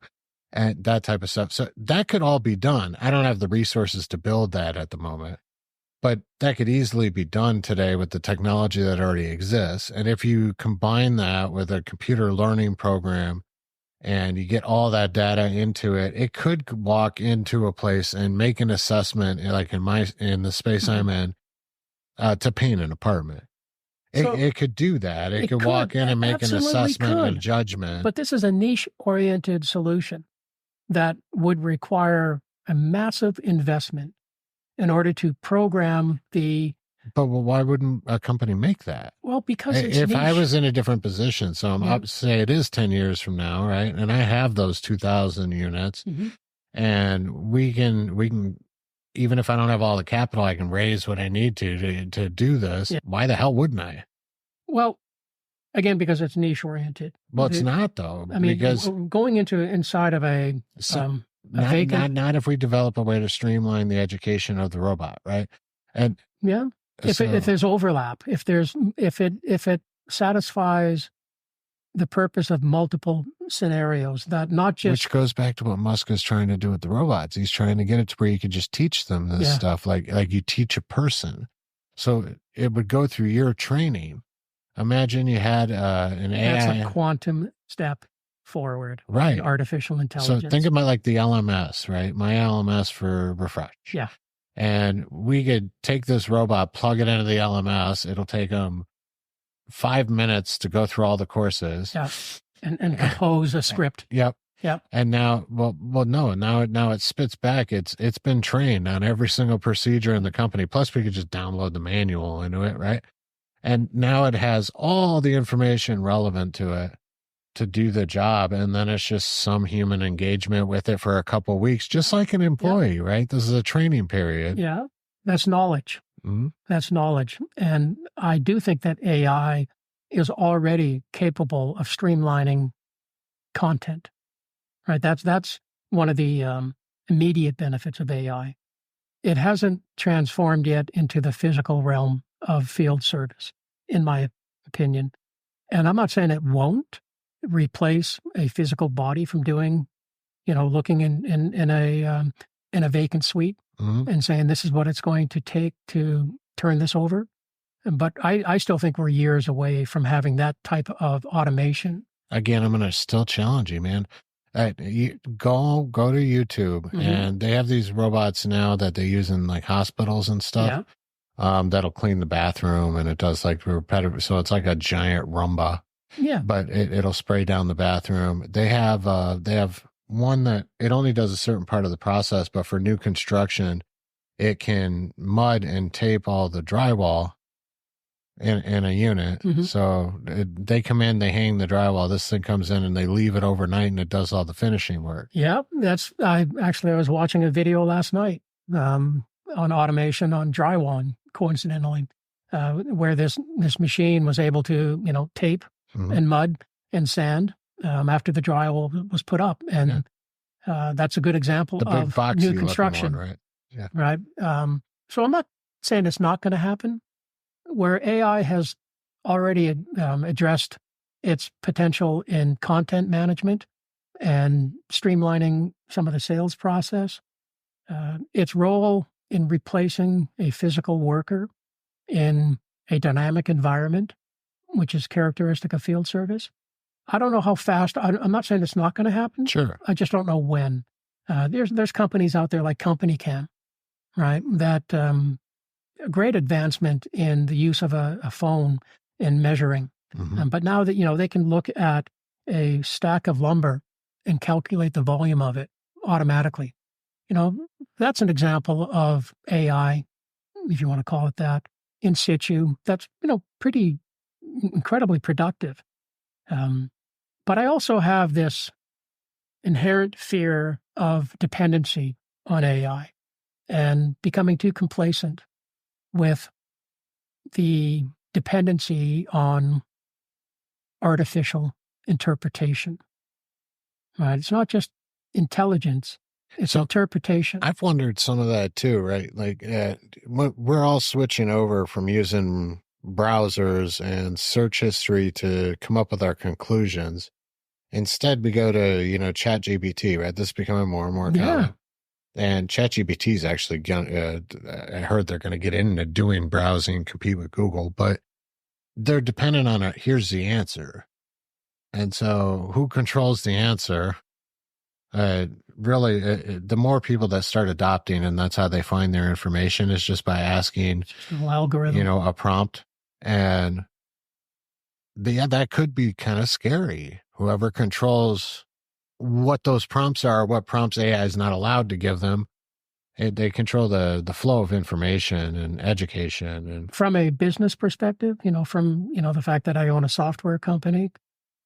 and that type of stuff. So that could all be done. I don't have the resources to build that at the moment, but that could easily be done today with the technology that already exists. And if you combine that with a computer learning program and you get all that data into it, it could walk into a place and make an assessment, like in the space I'm in, to paint an apartment. It could do that. It could walk in and make an assessment and judgment. But this is a niche-oriented solution that would require a massive investment in order to program the... But why wouldn't a company make that? Well, because it's if niche. I was in a different position, so I'm up, say it is 10 years from now, right? And I have those 2,000 units, and we can, even if I don't have all the capital, I can raise what I need to do this. Yeah. Why the hell wouldn't I? Well, again, because it's niche oriented. Well, it's not though. I mean, because going inside of a vacant. Not if we develop a way to streamline the education of the robot, right? And yeah. If there's overlap, if it satisfies the purpose of multiple scenarios, that not just... Which goes back to what Musk is trying to do with the robots. He's trying to get it to where you could just teach them this stuff, like you teach a person. So it would go through your training. Imagine you had an AI. That's a quantum step forward. Right. Artificial intelligence. So think about the LMS, right? My LMS for Refresh. Yeah. And we could take this robot, plug it into the LMS. It'll take them 5 minutes to go through all the courses. Yeah. And compose a script. Yep. Yep. And now, now it spits back. It's been trained on every single procedure in the company. Plus we could just download the manual into it, right? And now it has all the information relevant to it to do the job. And then it's just some human engagement with it for a couple of weeks, just like an employee, right? This is a training period. Yeah. That's knowledge. Mm-hmm. That's knowledge. And I do think that AI is already capable of streamlining content, right? That's one of the immediate benefits of AI. It hasn't transformed yet into the physical realm of field service, in my opinion. And I'm not saying it won't replace a physical body from doing, looking in a vacant suite and saying this is what it's going to take to turn this over. But I still think we're years away from having that type of automation. again, I'm going to still challenge you, man. You go to YouTube, and they have these robots now that they use in like hospitals and stuff. That'll clean the bathroom, and it does like repetitive. So it's like a giant Roomba. Yeah. But it'll spray down the bathroom. They have one that it only does a certain part of the process, but for new construction, it can mud and tape all the drywall in a unit. So they come in, they hang the drywall. This thing comes in and they leave it overnight, and it does all the finishing work. Yeah, I was watching a video last night on automation on drywall, coincidentally, where this machine was able to tape and mud and sand after the drywall was put up, and that's a good example of new construction, one, right? Yeah, right. So I'm not saying it's not going to happen. Where AI has already addressed its potential in content management and streamlining some of the sales process, its role in replacing a physical worker in a dynamic environment, which is characteristic of field service. I don't know how fast. I'm not saying it's not going to happen. Sure. I just don't know when. There's companies out there like Company Cam, right? That a great advancement in the use of a phone in measuring. But now that, they can look at a stack of lumber and calculate the volume of it automatically. That's an example of AI, if you want to call it that, in situ. That's, pretty incredibly productive. But I also have this inherent fear of dependency on AI and becoming too complacent with the dependency on artificial interpretation. Right? It's not just intelligence, it's interpretation. I've wondered some of that too, right? Like we're all switching over from using browsers and search history to come up with our conclusions. Instead, we go to, ChatGPT, right? This is becoming more and more common. And ChatGPT is actually I heard they're going to get into doing browsing, compete with Google, but they're dependent on it. Here's the answer. And so who controls the answer? Really, the more people that start adopting, and that's how they find their information, is just by asking, an algorithm, a prompt. And that could be kind of scary. Whoever controls what those prompts are, what prompts AI is not allowed to give them, they control the flow of information and education. And from a business perspective, from the fact that I own a software company,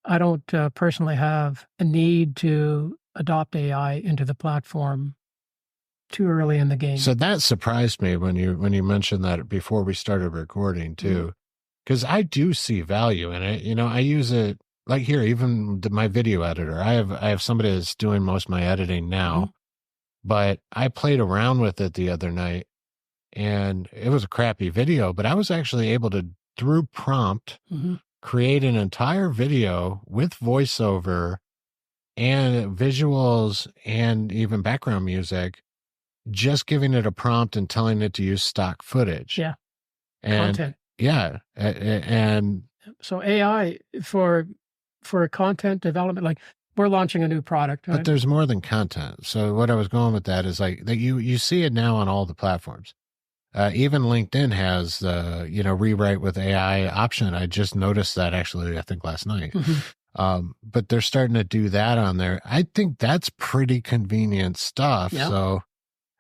I don't personally have a need to adopt AI into the platform too early in the game. So that surprised me when you mentioned that before we started recording too, because I do see value in it. I use it. Like here, even my video editor, I have somebody that's doing most of my editing now, but I played around with it the other night, and it was a crappy video, but I was actually able to, through prompt, create an entire video with voiceover and visuals and even background music, just giving it a prompt and telling it to use stock footage. Yeah. And content. Yeah. And so AI for content development, like we're launching a new product, right? But there's more than content. So what I was going with that is like that you see it now on all the platforms. Even LinkedIn has the, rewrite with AI option. I just noticed that actually, I think last night. But they're starting to do that on there. I think that's pretty convenient stuff. Yeah. So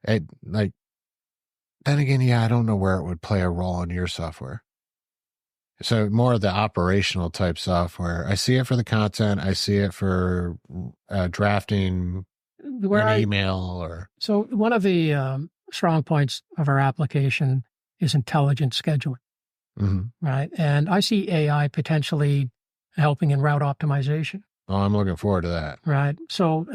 then again, I don't know where it would play a role in your software. So more of the operational type software. I see it for the content. I see it for drafting an email or. So one of the strong points of our application is intelligent scheduling, right? And I see AI potentially helping in route optimization. Oh, I'm looking forward to that. Right. So,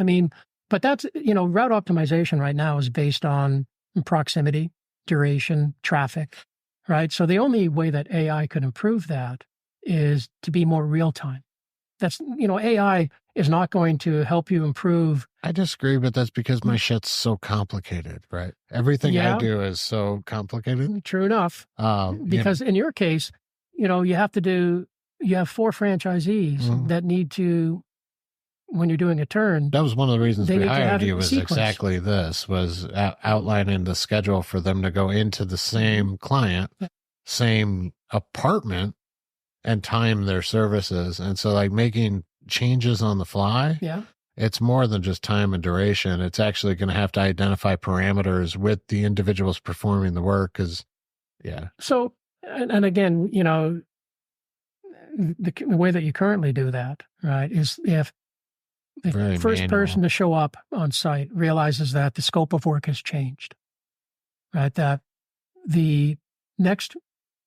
but that's, route optimization right now is based on proximity, duration, traffic. Right. So the only way that AI could improve that is to be more real time. That's, AI is not going to help you improve. I disagree, but that's because my shit's so complicated, right? Everything I do is so complicated. True enough. Because in your case, you have to do you have 4 franchisees that need to, when you're doing a turn. That was one of the reasons they we need to hired have it you in was sequence. exactly this, was outlining the schedule for them to go into the same client, same apartment, and time their services. And so like making changes on the fly, Yeah. it's more than just time and duration. It's actually going to have to identify parameters with the individuals performing the work. So, and again, you know, the way that you currently do that, right, is if the Very first manual. person to show up on site realizes that the scope of work has changed, right, that the next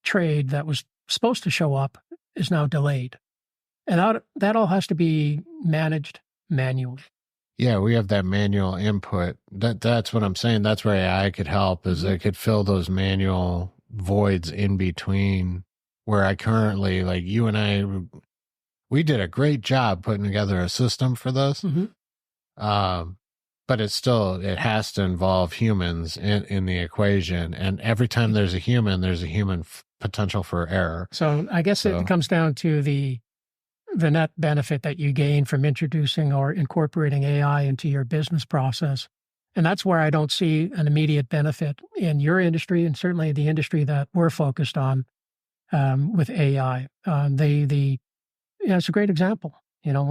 trade that was supposed to show up is now delayed. And that all has to be managed manually. Yeah, we have that manual input. That's what I'm saying. That's where AI could help, is it could fill those manual voids in between where I currently, like you and I, we did a great job putting together a system for this. But it has to involve humans in the equation. And every time there's a human potential for error. So I guess it comes down to the net benefit that you gain from introducing or incorporating AI into your business process. And that's where I don't see an immediate benefit in your industry, and certainly the industry that we're focused on with AI. It's a great example. You know,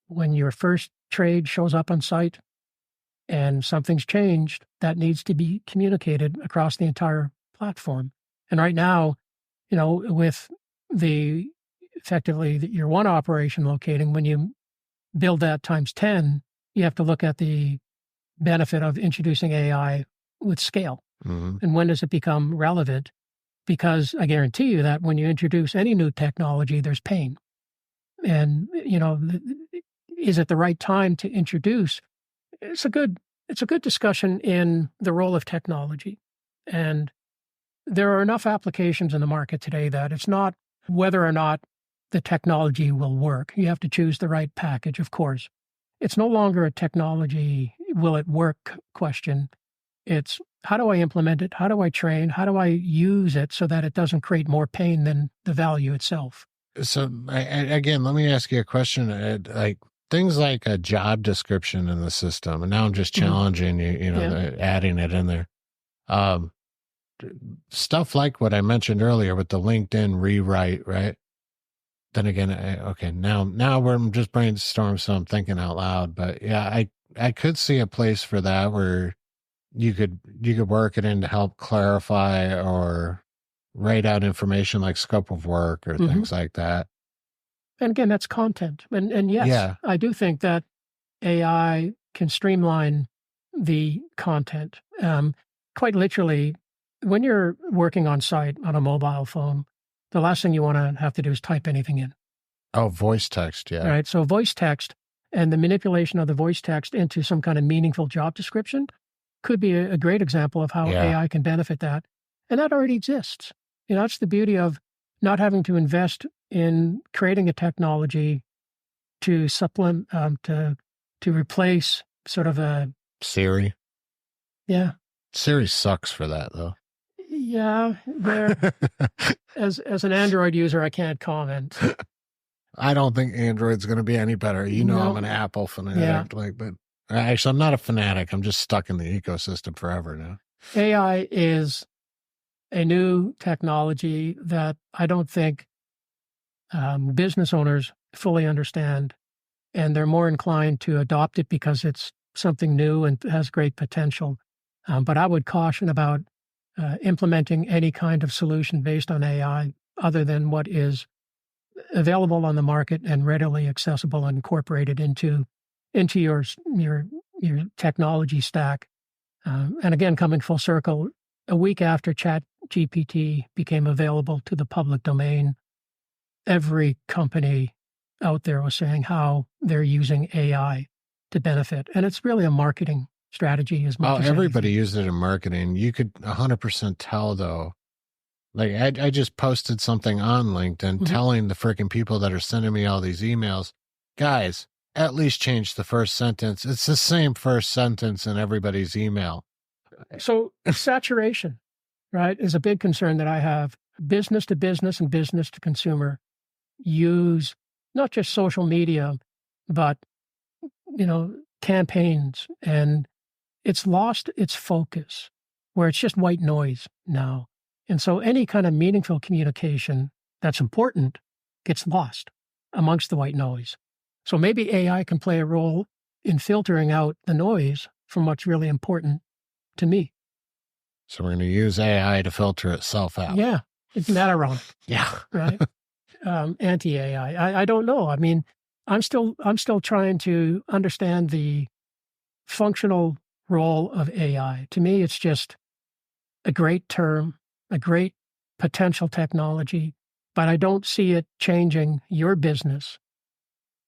when your first trade shows up on site and something's changed, that needs to be communicated across the entire platform. And right now, you know, with effectively your one operation locating, when you build that times 10, you have to look at the benefit of introducing AI with scale. And when does it become relevant? Because I guarantee you that when you introduce any new technology, there's pain. And, you know, is it the right time to introduce? It's a good discussion in the role of technology. And there are enough applications in the market today that it's not whether or not the technology will work. You have to choose the right package, of course. It's no longer a technology, will it work question. It's how do I implement it? How do I train? How do I use it so that it doesn't create more pain than the value itself? So again, let me ask you a question. Like things like a job description in the system, and now I'm just challenging you, adding it in there. Stuff like what I mentioned earlier with the LinkedIn rewrite, right? Then again, now we're just brainstorming, so I'm thinking out loud. But yeah, I could see a place for that where you could work it in to help clarify or write out information like scope of work or things like that. And again, that's content. And yes, I do think that AI can streamline the content. Quite literally, when you're working on site on a mobile phone, the last thing you want to have to do is type anything in. Oh, voice text, yeah. All right, so voice text and the manipulation of the voice text into some kind of meaningful job description could be a great example of how AI can benefit that. And that already exists. You know, that's the beauty of not having to invest in creating a technology to supplement, to replace sort of a... Siri. Yeah. Siri sucks for that, though. Yeah, as an Android user, I can't comment. I don't think Android's going to be any better. You know, I'm an Apple fanatic, but actually, I'm not a fanatic. I'm just stuck in the ecosystem forever now. AI is a new technology that I don't think business owners fully understand, and they're more inclined to adopt it because it's something new and has great potential. But I would caution about implementing any kind of solution based on AI other than what is available on the market and readily accessible and incorporated into your technology stack. And again, coming full circle, a week after ChatGPT became available to the public domain, every company out there was saying how they're using AI to benefit. And it's really a marketing strategy as much as everybody anything. used it in marketing. You could 100% tell, though. Like, I just posted something on LinkedIn telling the freaking people that are sending me all these emails, guys, at least change the first sentence. It's the same first sentence in everybody's email. So saturation, right, is a big concern that I have. Business to business and business to consumer use not just social media, but, campaigns, and it's lost its focus where it's just white noise now. And so any kind of meaningful communication that's important gets lost amongst the white noise. So maybe AI can play a role in filtering out the noise from what's really important to me. So we're going to use AI to filter itself out. Yeah. It's Matarone. Yeah. Right. Anti-AI. I don't know. I mean, I'm still trying to understand the functional role of AI. To me, it's just a great term, a great potential technology, but I don't see it changing your business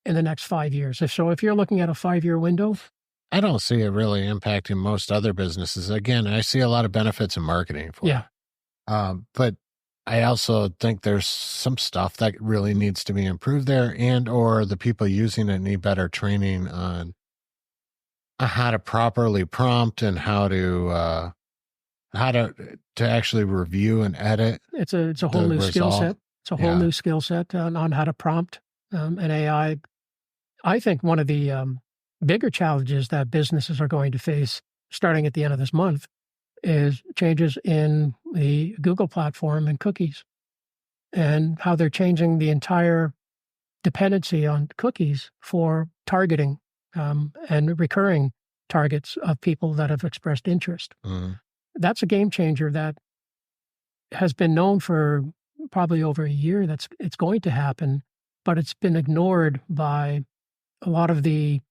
in the next 5 years. If you're looking at a 5-year window, I don't see it really impacting most other businesses. Again, I see a lot of benefits in marketing for it. But I also think there's some stuff that really needs to be improved there, and or the people using it need better training on how to properly prompt and how to actually review and edit. It's a whole new skill set. It's a whole new skill set on how to prompt an AI. I think one of the bigger challenges that businesses are going to face starting at the end of this month is changes in the Google platform and cookies, and how they're changing the entire dependency on cookies for targeting and recurring targets of people that have expressed interest. Mm. That's a game changer that has been known for probably over a year. It's going to happen, but it's been ignored by a lot of the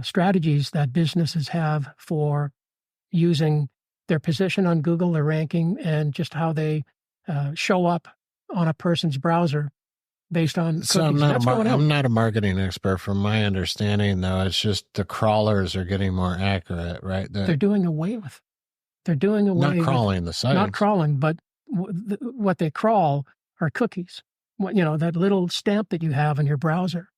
strategies that businesses have for using their position on Google, their ranking, and just how they show up on a person's browser based on cookies. So I'm not a marketing expert. From my understanding, though, it's just the crawlers are getting more accurate, right? They're doing away with. They're doing away not crawling the site. Not crawling, but what they crawl are cookies. That little stamp that you have in your browser.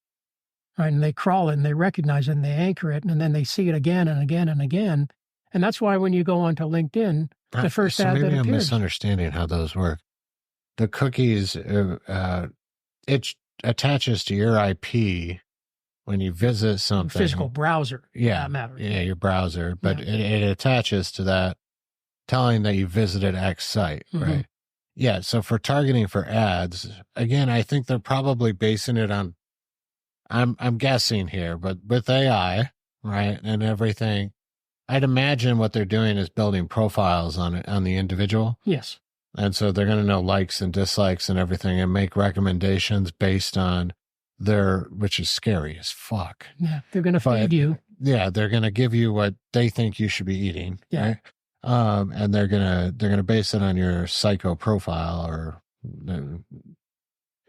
Right, and they crawl it, and they recognize it, and they anchor it, and then they see it again and again and again. And that's why when you go onto LinkedIn, the first ad that appears. Maybe I'm misunderstanding how those work. The cookies, it attaches to your IP when you visit something. Physical browser, that matters. Yeah, your browser. But it attaches to that, telling that you visited X site, right? Yeah, so for targeting for ads, again, I think they're probably basing it on, I'm guessing here, but with AI, right, and everything, I'd imagine what they're doing is building profiles on the individual. Yes. And so they're going to know likes and dislikes and everything and make recommendations based on which is scary as fuck. Yeah, they're going to feed you. Yeah, they're going to give you what they think you should be eating. Yeah. Right? And they're gonna base it on your psycho profile or.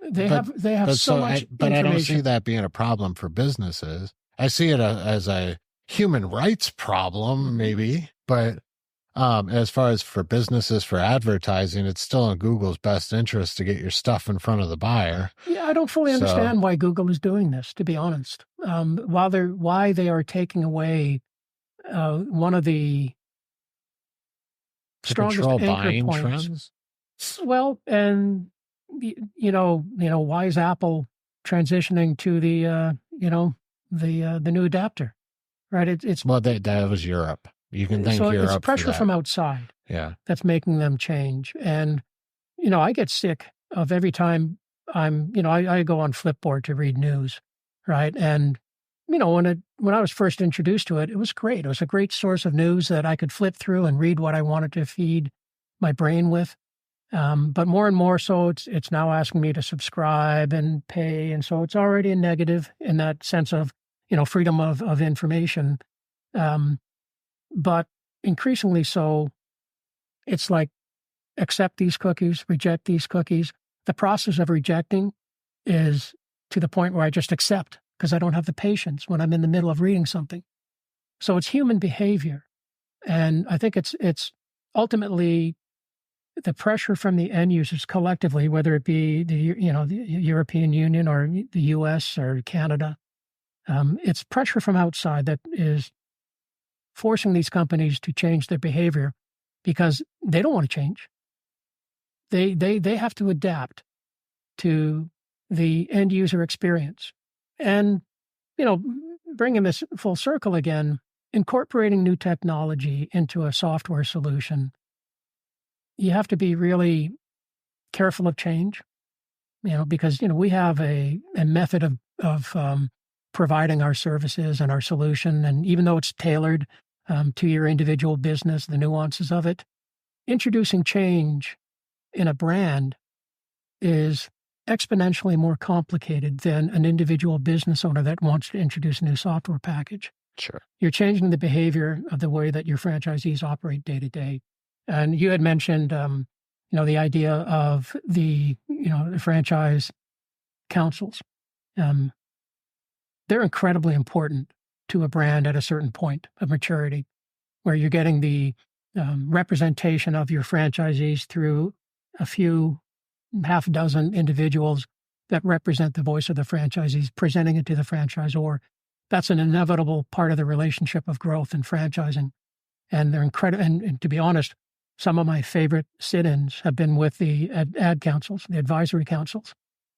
They have so much information. But I don't see that being a problem for businesses. I see it as a human rights problem, maybe. But as far as for businesses, for advertising, it's still in Google's best interest to get your stuff in front of the buyer. Yeah, I don't fully understand why Google is doing this, to be honest. Why they are taking away one of the strongest anchor points. Trends? Well, and why is Apple transitioning to the new adapter, right? It's that was Europe. You can thank Europe. It's pressure from outside. Yeah, that's making them change. And I get sick of every time I go on Flipboard to read news, right? And when I was first introduced to it, it was great. It was a great source of news that I could flip through and read what I wanted to feed my brain with. But more and more so, it's now asking me to subscribe and pay. And so it's already a negative in that sense of, freedom of information. But increasingly so, it's like, accept these cookies, reject these cookies. The process of rejecting is to the point where I just accept because I don't have the patience when I'm in the middle of reading something. So it's human behavior. And I think it's ultimately the pressure from the end users collectively, whether it be the European Union or the US or Canada, it's pressure from outside that is forcing these companies to change their behavior because they don't want to change. They have to adapt to the end user experience. And, bringing this full circle again, incorporating new technology into a software solution, you have to be really careful of change, because, we have a method of providing our services and our solution. And even though it's tailored to your individual business, the nuances of it, introducing change in a brand is exponentially more complicated than an individual business owner that wants to introduce a new software package. Sure. You're changing the behavior of the way that your franchisees operate day to day. And you had mentioned, the idea of the franchise councils. They're incredibly important to a brand at a certain point of maturity, where you're getting the representation of your franchisees through a few half dozen individuals that represent the voice of the franchisees, presenting it to the franchisor. That's an inevitable part of the relationship of growth and franchising. And they're incredible. And to be honest, some of my favorite sit-ins have been with the ad councils, the advisory councils,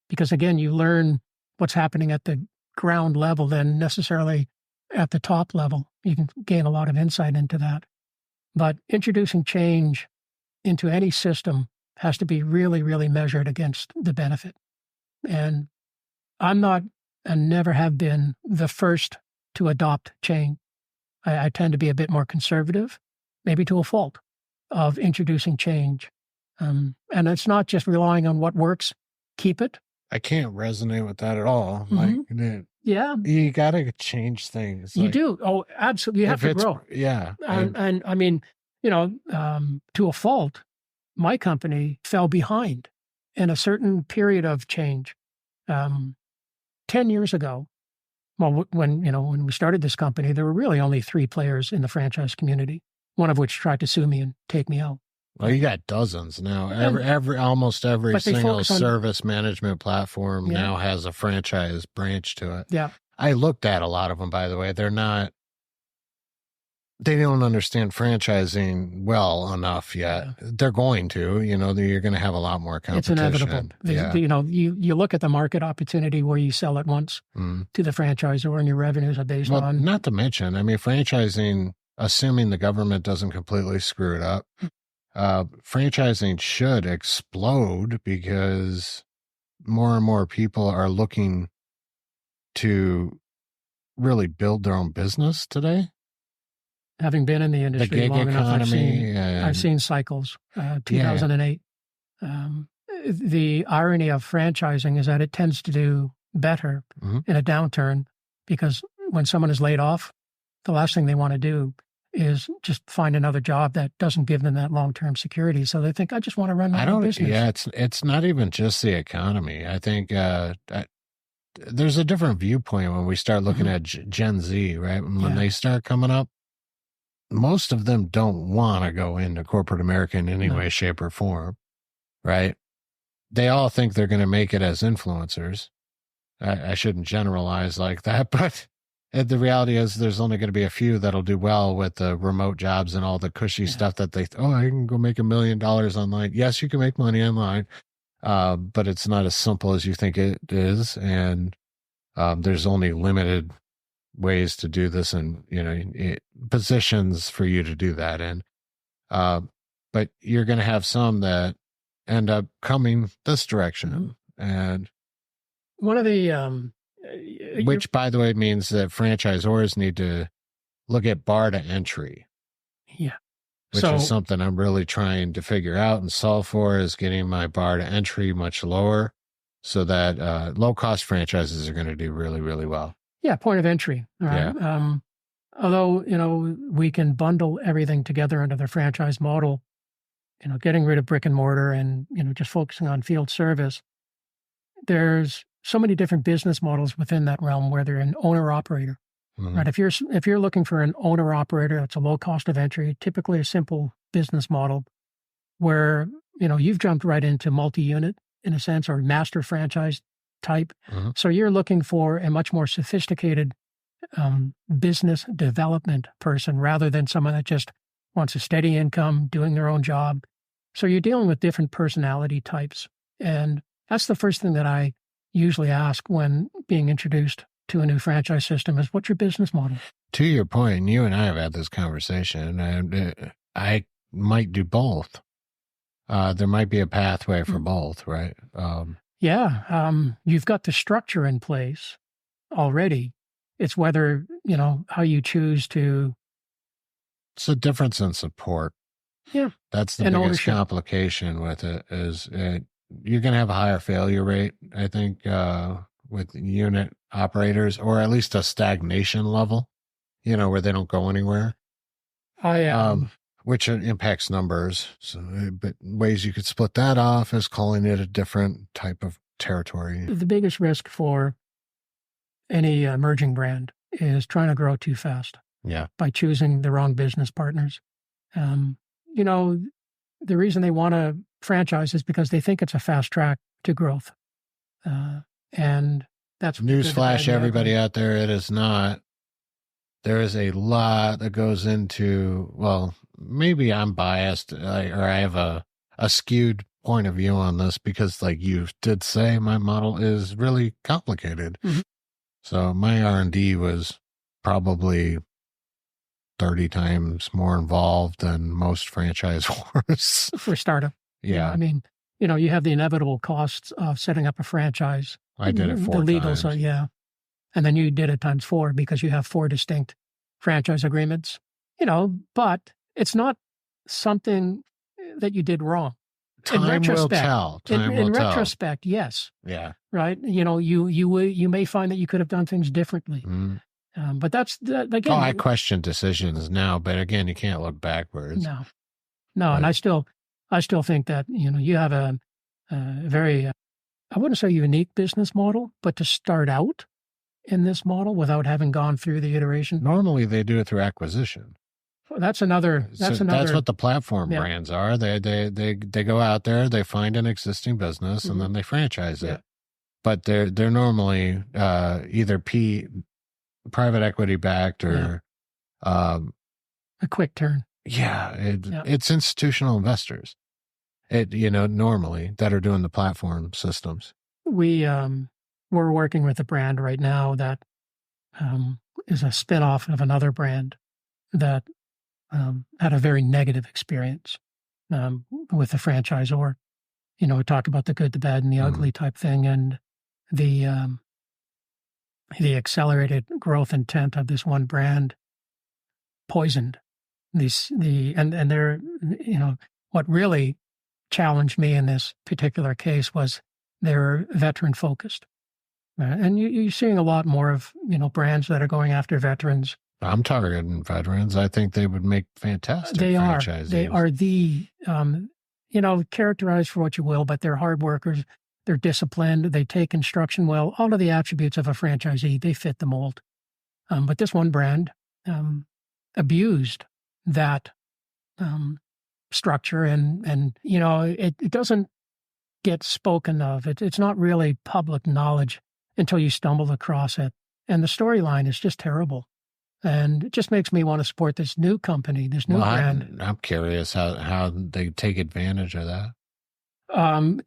because again, you learn what's happening at the ground level than necessarily at the top level. You can gain a lot of insight into that. But introducing change into any system has to be really, really measured against the benefit. And I'm not, and never have been, the first to adopt change. I tend to be a bit more conservative, maybe to a fault, of introducing change. And it's not just relying on what works, keep it. I can't resonate with that at all. Mm-hmm. Yeah. You got to change things. You do. Oh, absolutely. You have to grow. Yeah. And I mean, to a fault, my company fell behind in a certain period of change. 10 years ago, well, when we started this company, there were really only 3 players in the franchise community, one of which tried to sue me and take me out. Well, you got dozens now. Almost every single service management platform now has a franchise branch to it. Yeah. I looked at a lot of them, by the way. They don't understand franchising well enough yet. Yeah. They're going to, you're going to have a lot more competition. It's inevitable. You look at the market opportunity where you sell at once to the franchisor and your revenues are based on. Not to mention, franchising, assuming the government doesn't completely screw it up, franchising should explode because more and more people are looking to really build their own business today. Having been in the industry long enough, I've seen cycles. 2008. The irony of franchising is that it tends to do better in a downturn because when someone is laid off, the last thing they want to do is just find another job that doesn't give them that long-term security. So they think, I just want to run my own business. Yeah, it's not even just the economy. I think there's a different viewpoint when we start looking at Gen Z, right? When they start coming up, most of them don't want to go into corporate America in any way, shape, or form, right? They all think they're going to make it as influencers. I shouldn't generalize like that, but the reality is there's only going to be a few that'll do well with the remote jobs and all the cushy stuff that I can go make $1 million online. Yes, you can make money online, but it's not as simple as you think it is. And there's only limited ways to do this and, positions for you to do that in. But you're going to have some that end up coming this direction. And one of the, which by the way means that franchisors need to look at bar to entry. Yeah. Which is something I'm really trying to figure out and solve for, is getting my bar to entry much lower so that low cost franchises are going to do really, really well. Yeah, point of entry. Right? Yeah. Although, we can bundle everything together under the franchise model, getting rid of brick and mortar and, just focusing on field service. There's so many different business models within that realm where they're an owner-operator. Right? If you're looking for an owner-operator, it's a low cost of entry, typically a simple business model where, you've jumped right into multi-unit in a sense, or master franchise type. So you're looking for a much more sophisticated business development person rather than someone that just wants a steady income, doing their own job. So you're dealing with different personality types. And that's the first thing that I usually ask when being introduced to a new franchise system is, what's your business model? To your point, and you and I have had this conversation, and I might do both. There might be a pathway for both, right? You've got the structure in place already. It's whether, how you choose to. It's a difference in support. Yeah. That's the and biggest ownership. complication with it is you're going to have a higher failure rate, I think, with unit operators, or at least a stagnation level, where they don't go anywhere. Which impacts numbers. So, but ways you could split that off is calling it a different type of territory. The biggest risk for any emerging brand is trying to grow too fast. Yeah. By choosing the wrong business partners. The reason they want to franchise is because they think it's a fast track to growth. And that's newsflash, everybody out there. It is not. There is a lot that goes into, well, maybe I'm biased or I have a skewed point of view on this because like you did say, my model is really complicated. Mm-hmm. So my R&D was probably 30 times more involved than most franchisors. For startup. Yeah. I mean, you have the inevitable costs of setting up a franchise. I did it 4 the legals, times. Yeah. And then you did it times 4 because you have 4 distinct franchise agreements, but it's not something that you did wrong. Time will tell. In retrospect, yes. Yeah. Right. You may find that you could have done things differently. Mm. But that's again. I question decisions now, but again, you can't look backwards. No. And I still think that you have a very, I wouldn't say unique business model, but to start out in this model without having gone through the iteration. Normally, they do it through acquisition. That's another. That's what the platform brands are. They go out there, they find an existing business, and then they franchise it. But they're normally either private equity backed or a quick turn. It's institutional investors. Normally that are doing the platform systems. We're working with a brand right now that is a spinoff of another brand that had a very negative experience with the franchisor. We talk about the good, the bad, and the ugly type thing, and the accelerated growth intent of this one brand poisoned and they're what really challenged me in this particular case was they're veteran focused. And you're seeing a lot more of, brands that are going after veterans. I'm targeting veterans. I think they would make fantastic franchisees. They are the, characterized for what you will, but they're hard workers. They're disciplined. They take instruction well. All of the attributes of a franchisee, they fit the mold. But this one brand abused that structure. And it doesn't get spoken of. It's not really public knowledge until you stumble across it. And the storyline is just terrible. And it just makes me want to support this new company, this new brand. I'm curious how they take advantage of that.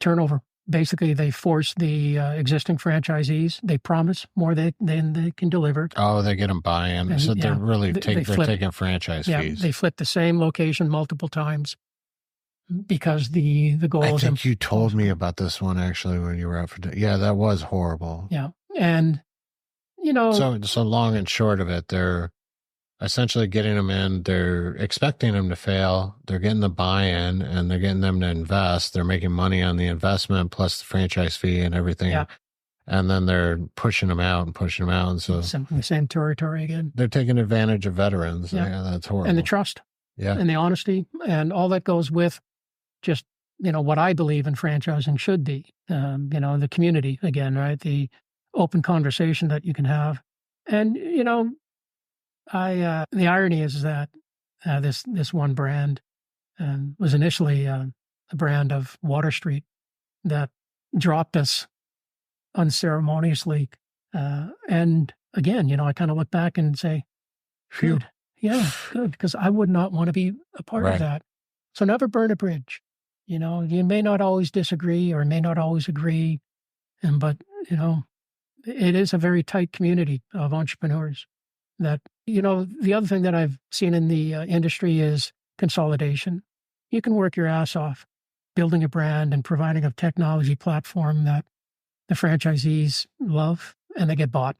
Turnover. Basically, they force the existing franchisees. They promise more than they can deliver. Oh, they get them buy-in. So they're really taking franchise fees. They flip the same location multiple times because the goal is... I think you told me about this one, actually, when you were out for... Yeah, that was horrible. Yeah. And, So long and short of it, they're essentially getting them in. They're expecting them to fail. They're getting the buy-in, and they're getting them to invest. They're making money on the investment plus the franchise fee and everything. Yeah. And then they're pushing them out. And so the same territory again. They're taking advantage of veterans. Yeah. That's horrible. And the trust. Yeah. And the honesty and all that goes with just, what I believe in franchising should be, the community again, right? The open conversation that you can have. And, the irony is that this one brand was initially a brand of Water Street that dropped us unceremoniously. And again, I kind of look back and say, good. Yeah, good. Because I would not want to be a part of that. So never burn a bridge. You may not always disagree or may not always agree. But it is a very tight community of entrepreneurs. That, the other thing that I've seen in the industry is consolidation. You can work your ass off building a brand and providing a technology platform that the franchisees love, and they get bought.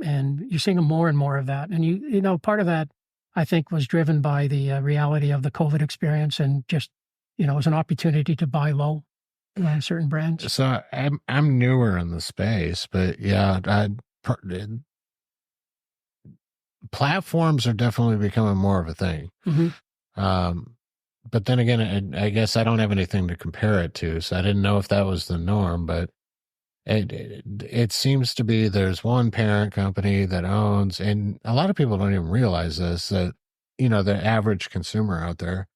And you're seeing more and more of that. And part of that, I think, was driven by the reality of the COVID experience, and just, it was an opportunity to buy low on certain brands. So I'm newer in the space, but yeah, platforms are definitely becoming more of a thing. Mm-hmm. But then again, I guess I don't have anything to compare it to, so I didn't know if that was the norm. But it seems to be there's one parent company that owns, and a lot of people don't even realize this, that the average consumer out there,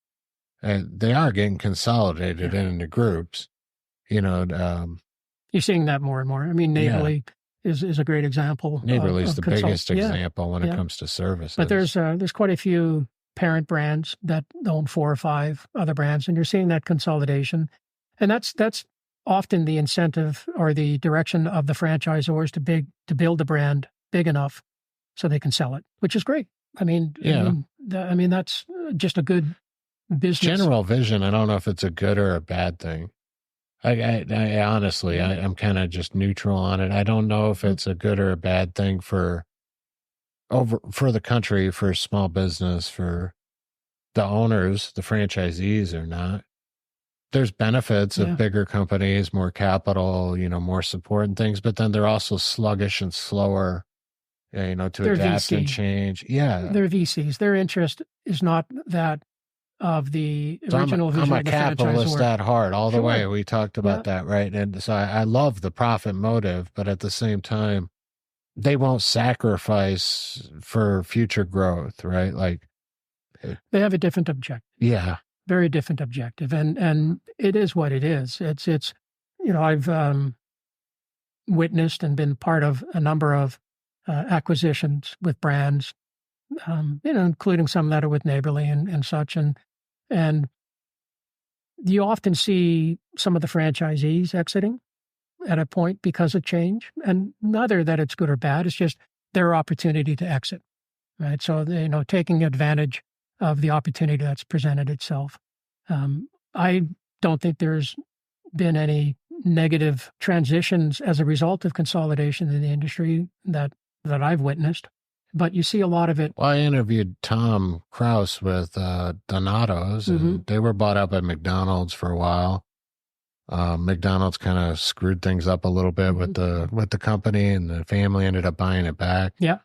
they are getting consolidated into groups. You're seeing that more and more. I mean, Neighborly is a great example. Neighborly is the biggest example when it comes to services. But there's quite a few parent brands that own 4 or 5 other brands, and you're seeing that consolidation. And that's often the incentive or the direction of the franchisors to build the brand big enough so they can sell it, which is great. I mean, that's just a good business. General vision, I don't know if it's a good or a bad thing. I honestly, I'm kind of just neutral on it. I don't know if it's a good or a bad thing for the country, for small business, for the owners, the franchisees or not. There's benefits of bigger companies, more capital, more support and things, but then they're also sluggish and slower, to adapt and change. Yeah. They're VCs. Their interest is not that of the original vision I'm of the a capitalist at heart all the way. We talked about that, right? And so I love the profit motive, but at the same time, they won't sacrifice for future growth, right? Like they have a different objective. Yeah. Very different objective. And it is what it is. It's I've witnessed and been part of a number of acquisitions with brands, including some that are with Neighborly and such. And you often see some of the franchisees exiting at a point because of change, and neither that it's good or bad. It's just their opportunity to exit, right? So, taking advantage of the opportunity that's presented itself. I don't think there's been any negative transitions as a result of consolidation in the industry that I've witnessed, but you see a lot of it. Well, I interviewed Tom Kraus with Donato's, and they were bought up at McDonald's for a while. McDonald's kind of screwed things up a little bit with the company, and the family ended up buying it back. Yeah.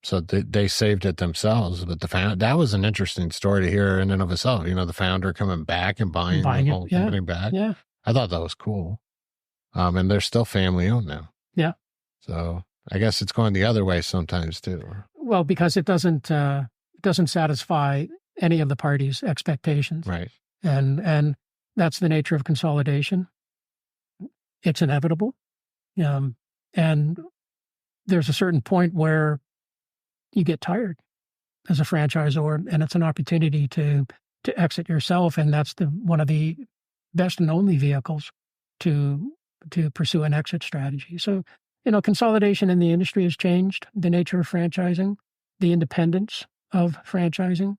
So they saved it themselves, but that was an interesting story to hear in and of itself. The founder coming back and buying the whole company back. Yeah. I thought that was cool. And they're still family owned now. Yeah. So I guess it's going the other way sometimes too. Well, because it doesn't satisfy any of the parties' expectations. Right. And that's the nature of consolidation. It's inevitable. And there's a certain point where you get tired as a franchisor, and it's an opportunity to exit yourself. And that's one of the best and only vehicles to pursue an exit strategy. So, consolidation in the industry has changed the nature of franchising, the independence of franchising.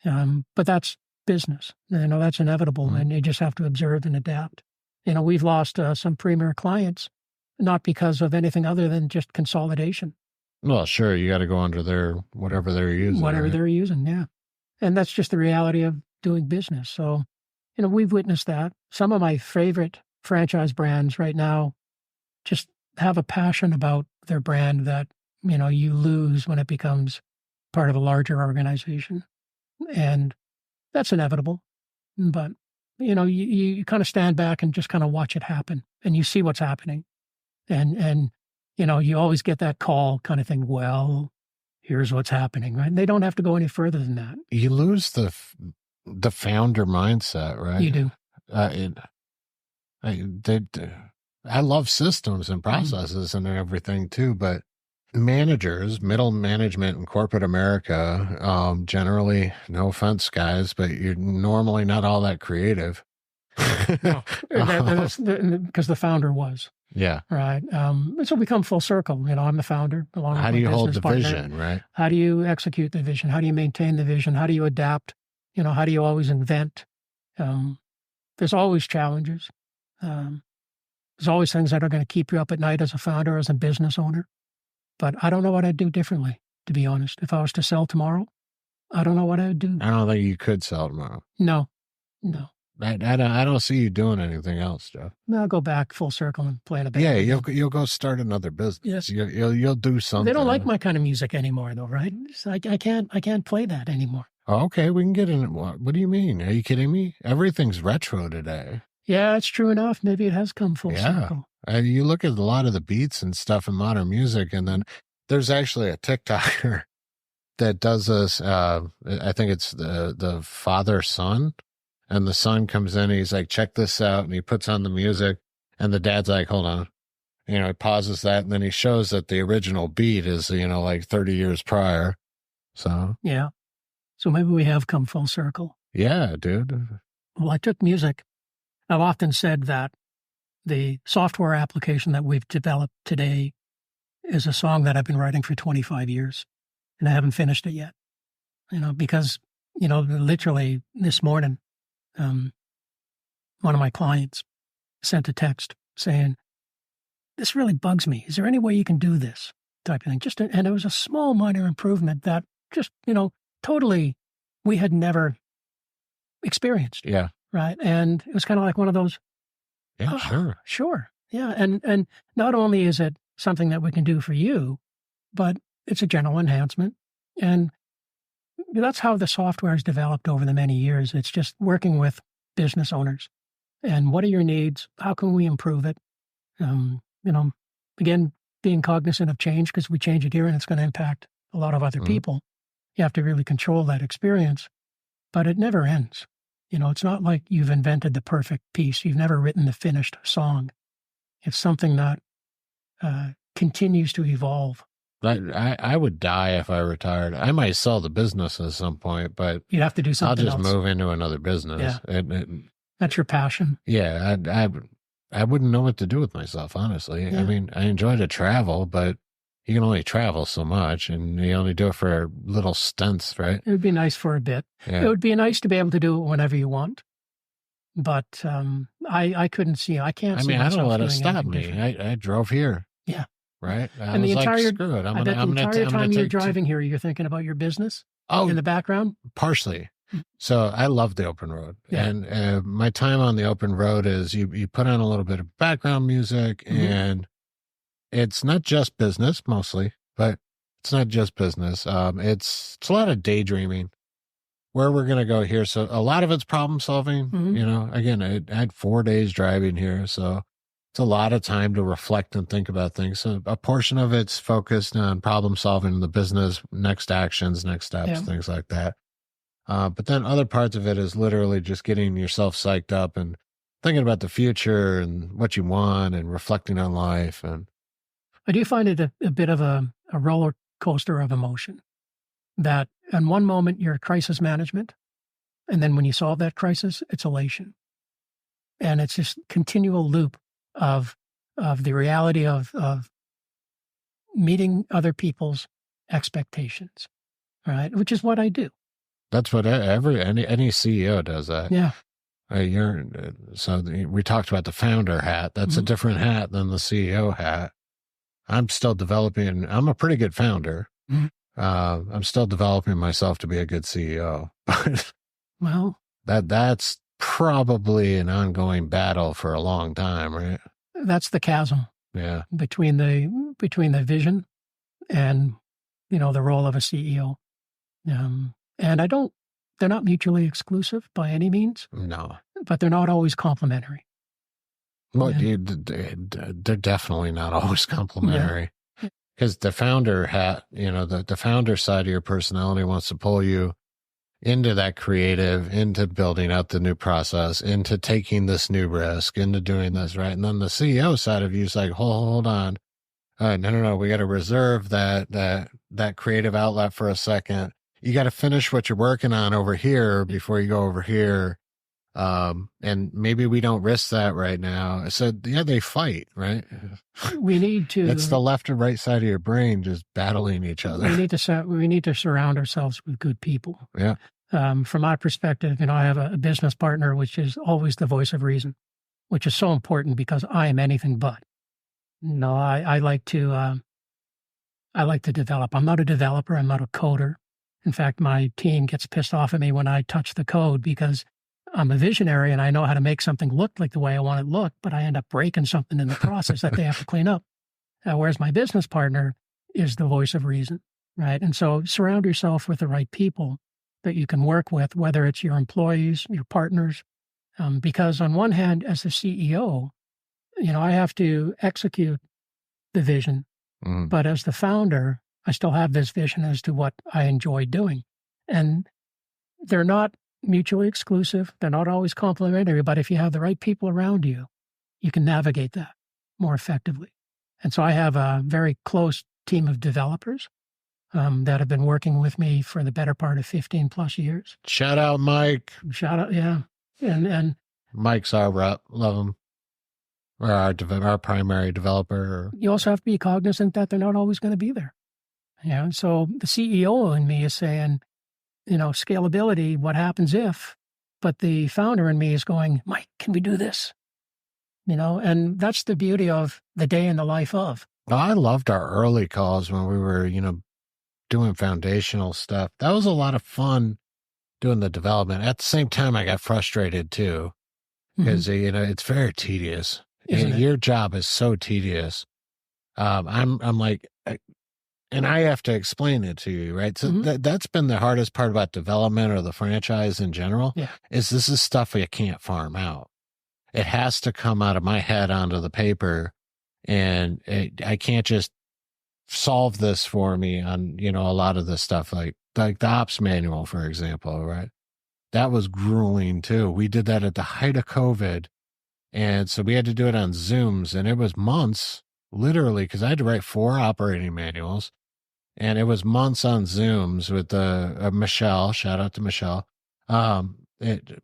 But that's business. That's inevitable, and you just have to observe and adapt. We've lost some premier clients, not because of anything other than just consolidation. Well, sure, you got to go under whatever they're using. Whatever they're using, yeah. And that's just the reality of doing business. So, we've witnessed that. Some of my favorite franchise brands right now just have a passion about their brand that, you lose when it becomes part of a larger organization. And that's inevitable. But, you kind of stand back and just kind of watch it happen, and you see what's happening. And you always get that call kind of thing, well, here's what's happening, right? And they don't have to go any further than that. You lose the founder mindset, right? You do. I love systems and processes and everything too, but managers, middle management in corporate America, generally, no offense, guys, but you're normally not all that creative. No, because the founder was. Yeah. Right. So we come full circle. I'm the founder along with How do my you hold business the partner. vision, right? How do you execute the vision? How do you maintain the vision? How do you adapt? How do you always invent? There's always challenges. There's always things that are going to keep you up at night as a founder, as a business owner. But I don't know what I'd do differently, to be honest. If I was to sell tomorrow, I don't know what I would do. I don't think you could sell tomorrow. No. I don't see you doing anything else, Jeff. I'll go back full circle and play in a band. Yeah, again. you'll go start another business. Yes. You'll do something. They don't like my kind of music anymore, though, right? I can't play that anymore. Oh, okay, we can get in. What do you mean? Are you kidding me? Everything's retro today. Yeah, it's true enough. Maybe it has come full circle. You look at a lot of the beats and stuff in modern music, and then there's actually a TikToker that does this. I think it's the father-son, and the son comes in, and he's like, check this out, and he puts on the music, and the dad's like, hold on. He pauses that, and then he shows that the original beat is, like 30 years prior. So. Yeah. So maybe we have come full circle. Yeah, dude. Well, I took music. I've often said that the software application that we've developed today is a song that I've been writing for 25 years, and I haven't finished it yet. Because, literally this morning, one of my clients sent a text saying, this really bugs me. Is there any way you can do this type of thing? And it was a small minor improvement that just, totally we had never experienced. Yeah. Right. And it was kind of like one of those. Yeah, sure. Sure. Yeah. And not only is it something that we can do for you, but it's a general enhancement. And that's how the software is developed over the many years. It's just working with business owners. And what are your needs? How can we improve it? Again, being cognizant of change, because we change it here and it's going to impact a lot of other people. You have to really control that experience, but it never ends. It's not like you've invented the perfect piece. You've never written the finished song. It's something that continues to evolve. I would die if I retired. I might sell the business at some point, but you'd have to do something I'll just else. move into another business. Yeah. That's your passion. Yeah, I wouldn't know what to do with myself, honestly. Yeah. I mean, I enjoy to travel, but you can only travel so much, and you only do it for little stints, right? It would be nice for a bit. Yeah. It would be nice to be able to do it whenever you want. But I couldn't see. I can't. See I don't let it doing stop anything me. different. I drove here. Yeah. Right. And the entire screw it. I bet the entire time you're driving here, you're thinking about your business. Oh, in the background. Partially. So I love the open road, and my time on the open road is you put on a little bit of background music, and it's not just business mostly, but it's not just business. It's a lot of daydreaming. Where we're going to go here. So a lot of it's problem solving. Again, I had 4 days driving here, so it's a lot of time to reflect and think about things. So a portion of it's focused on problem solving in the business, next actions, next steps, things like that. But then other parts of it is literally just getting yourself psyched up and thinking about the future and what you want and reflecting on life. And I do find it a bit of a roller coaster of emotion. That in one moment you're crisis management, and then when you solve that crisis, it's elation. And it's this continual loop of the reality of meeting other people's expectations, right? Which is what I do. That's what any CEO does that. Yeah. So we talked about the founder hat. That's a different hat than the CEO hat. I'm still developing. I'm a pretty good founder. I'm still developing myself to be a good CEO. Well, that's probably an ongoing battle for a long time, right? That's the chasm. Yeah. Between the vision and the role of a CEO. And they're not mutually exclusive by any means. No. But they're not always complementary. Well, they're definitely not always complementary. Because the founder hat, the founder side of your personality wants to pull you into that creative, into building out the new process, into taking this new risk, into doing this, right? And then the CEO side of you is like, hold on. No. We got to reserve that creative outlet for a second. You got to finish what you're working on over here before you go over here. And maybe we don't risk that right now. So yeah, they fight, right? We need to. It's the left and right side of your brain just battling each other. We need to surround ourselves with good people. Yeah. From my perspective, I have a business partner, which is always the voice of reason, which is so important because I am anything but. I like to develop. I'm not a developer. I'm not a coder. In fact, my team gets pissed off at me when I touch the code because I'm a visionary and I know how to make something look like the way I want it to look, but I end up breaking something in the process that they have to clean up. Whereas my business partner is the voice of reason, right? And so surround yourself with the right people that you can work with, whether it's your employees, your partners, because on one hand, as the CEO, I have to execute the vision, but as the founder, I still have this vision as to what I enjoy doing. And they're not mutually exclusive. They're not always complementary, but if you have the right people around you, you can navigate that more effectively. And so I have a very close team of developers that have been working with me for the better part of 15 plus years. Shout out, Mike. Shout out, yeah. And Mike's our rep. Love him. Or our primary developer. You also have to be cognizant that they're not always going to be there. So the CEO in me is saying, scalability, what happens if, but the founder in me is going, Mike, can we do this? And that's the beauty of the day in the life of. I loved our early calls when we were, doing foundational stuff. That was a lot of fun doing the development. At the same time, I got frustrated too, because, it's very tedious. Your job is so tedious. I'm like, and I have to explain it to you, right? So that's been the hardest part about development or the franchise in general, is this is stuff you can't farm out. It has to come out of my head onto the paper, and I can't just solve this for me on, a lot of this stuff, like the ops manual, for example, right? That was grueling too. We did that at the height of COVID. And so we had to do it on Zooms, and it was months, literally, because I had to write 4 operating manuals, and it was months on Zooms with Michelle. Shout out to Michelle.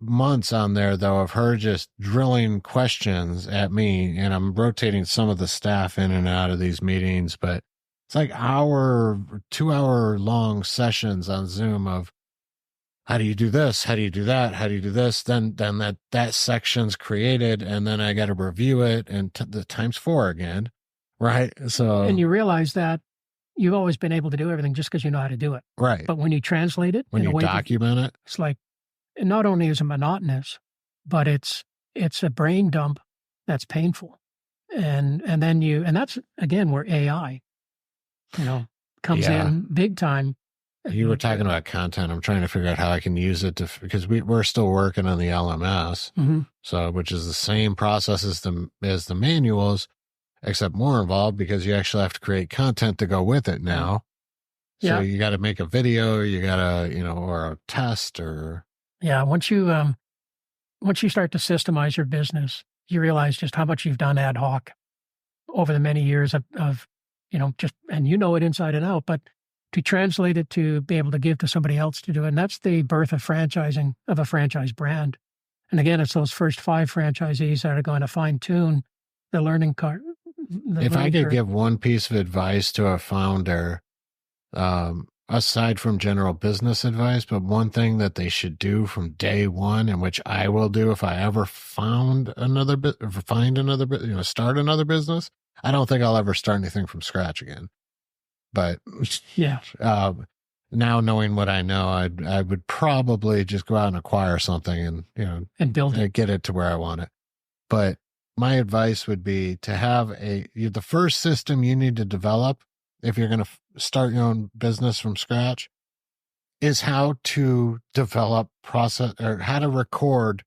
Months on there, though, of her just drilling questions at me, and I'm rotating some of the staff in and out of these meetings, but it's like 2-hour long sessions on Zoom of, how do you do this? How do you do that? How do you do this? Then that section's created, and then I got to review it, and the times 4 again, right? So, and you realize that you've always been able to do everything just because you know how to do it, right? But when you translate it, when you document it, it's like, not only is it monotonous, but it's a brain dump that's painful, and that's again where AI, comes in big time. You were talking about content. I'm trying to figure out how I can use it because we're still working on the LMS, so which is the same process as the manuals, except more involved because you actually have to create content to go with it now. So you got to make a video, you got to or a test or once you start to systemize your business, you realize just how much you've done ad hoc over the many years of just and it inside and out, but to translate it to be able to give to somebody else to do it. And that's the birth of franchising, of a franchise brand. And again, it's those first 5 franchisees that are going to fine-tune the learning curve. If I could give one piece of advice to a founder, aside from general business advice, but one thing that they should do from day one, and which I will do if I ever start another business, I don't think I'll ever start anything from scratch again. But now knowing what I know, I would probably just go out and acquire something and and build it, get it to where I want it. But my advice would be to have the first system you need to develop if you're going to start your own business from scratch is how to develop process or how to record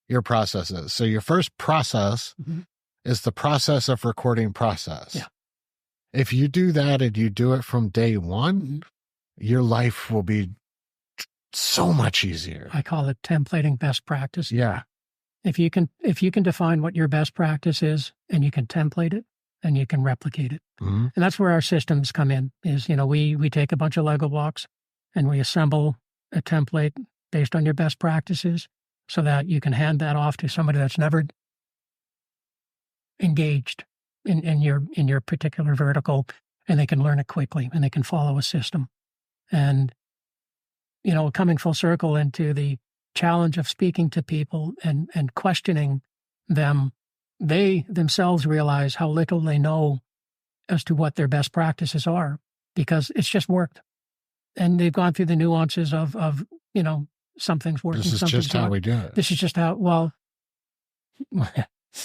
your processes. So your first process is the process of recording process. Yeah. If you do that and you do it from day one, your life will be so much easier. I call it templating best practice. Yeah. If you can define what your best practice is and you can template it, then you can replicate it. And that's where our systems come in is, we take a bunch of Lego blocks and we assemble a template based on your best practices. so that you can hand that off to somebody that's never engaged in your particular vertical, and they can learn it quickly and they can follow a system. And, coming full circle into the challenge of speaking to people and questioning them, they themselves realize how little they know as to what their best practices are, because it's just worked. And they've gone through the nuances of something's working. This is just how we do it. This is just how,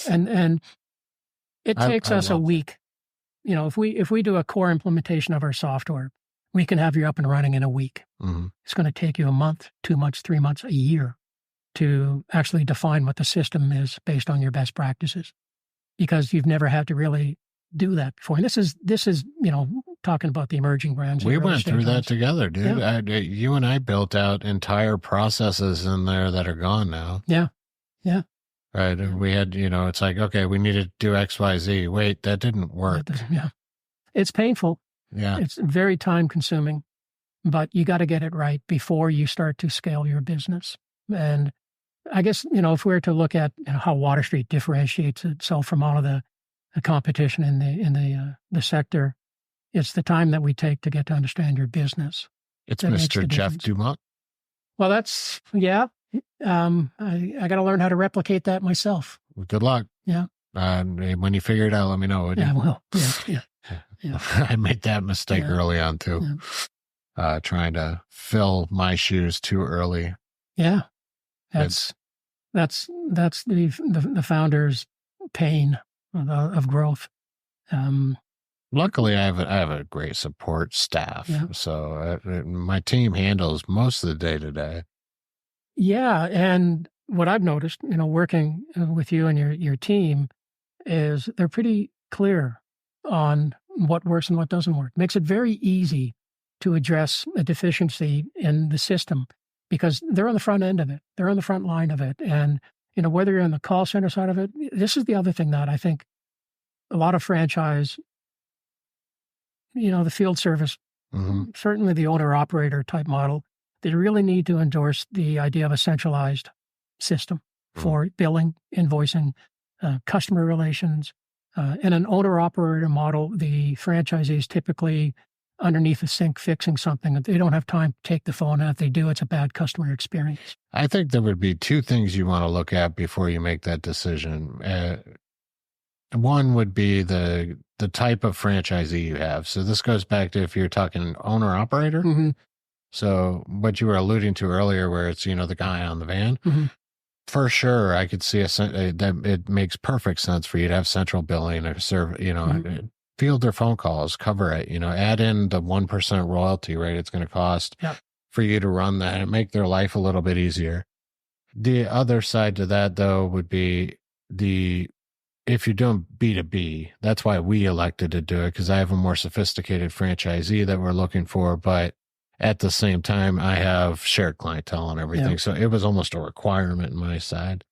and it takes us a week. If we do a core implementation of our software, we can have you up and running in a week. Mm-hmm. It's going to take you a month, 2 months, 3 months, a year to actually define what the system is based on your best practices, because you've never had to really do that before. And this is talking about the emerging brands. We went through that together, dude. Yeah. You and I built out entire processes in there that are gone now. Yeah. Yeah. Right. And we had, it's like, okay, we need to do X, Y, Z. Wait, that didn't work. Yeah. It's painful. Yeah. It's very time consuming, but you got to get it right before you start to scale your business. And I guess, if we were to look at how Water Street differentiates itself from all of the competition in the sector, it's the time that we take to get to understand your business. It's Mr. Jeff Dumont. Well, that's, yeah. I got to learn how to replicate that myself. Well, good luck. Yeah. When you figure it out, let me know. Yeah, well, yeah. I made that mistake early on too. Yeah. Trying to fill my shoes too early. Yeah. That's the founder's pain of growth. Luckily, I have a great support staff. Yeah. So my team handles most of the day to day. Yeah. And what I've noticed, working with you and your team, is they're pretty clear on what works and what doesn't work. Makes it very easy to address a deficiency in the system, because they're on the front end of it. They're on the front line of it. And, whether you're on the call center side of it, this is the other thing that I think a lot of franchise, the field service, Mm-hmm. certainly the owner-operator type model, they really need to endorse the idea of a centralized system for billing, invoicing, customer relations. In an owner-operator model, the franchisee is typically underneath a sink fixing something. They don't have time to take the phone out. If they do, it's a bad customer experience. I think there would be two things you want to look at before you make that decision. One would be the type of franchisee you have. So this goes back to if you're talking owner-operator. Mm-hmm. So what you were alluding to earlier, where it's, the guy on the van. Mm-hmm. For sure, I could see that it makes perfect sense for you to have central billing or serve, field their phone calls, cover it, add in the 1% royalty rate it's going to cost for you to run that and make their life a little bit easier. The other side to that, though, would be if you're doing B2B, that's why we elected to do it, because I have a more sophisticated franchisee that we're looking for, but at the same time, I have shared clientele and everything. Yeah. So it was almost a requirement on my side.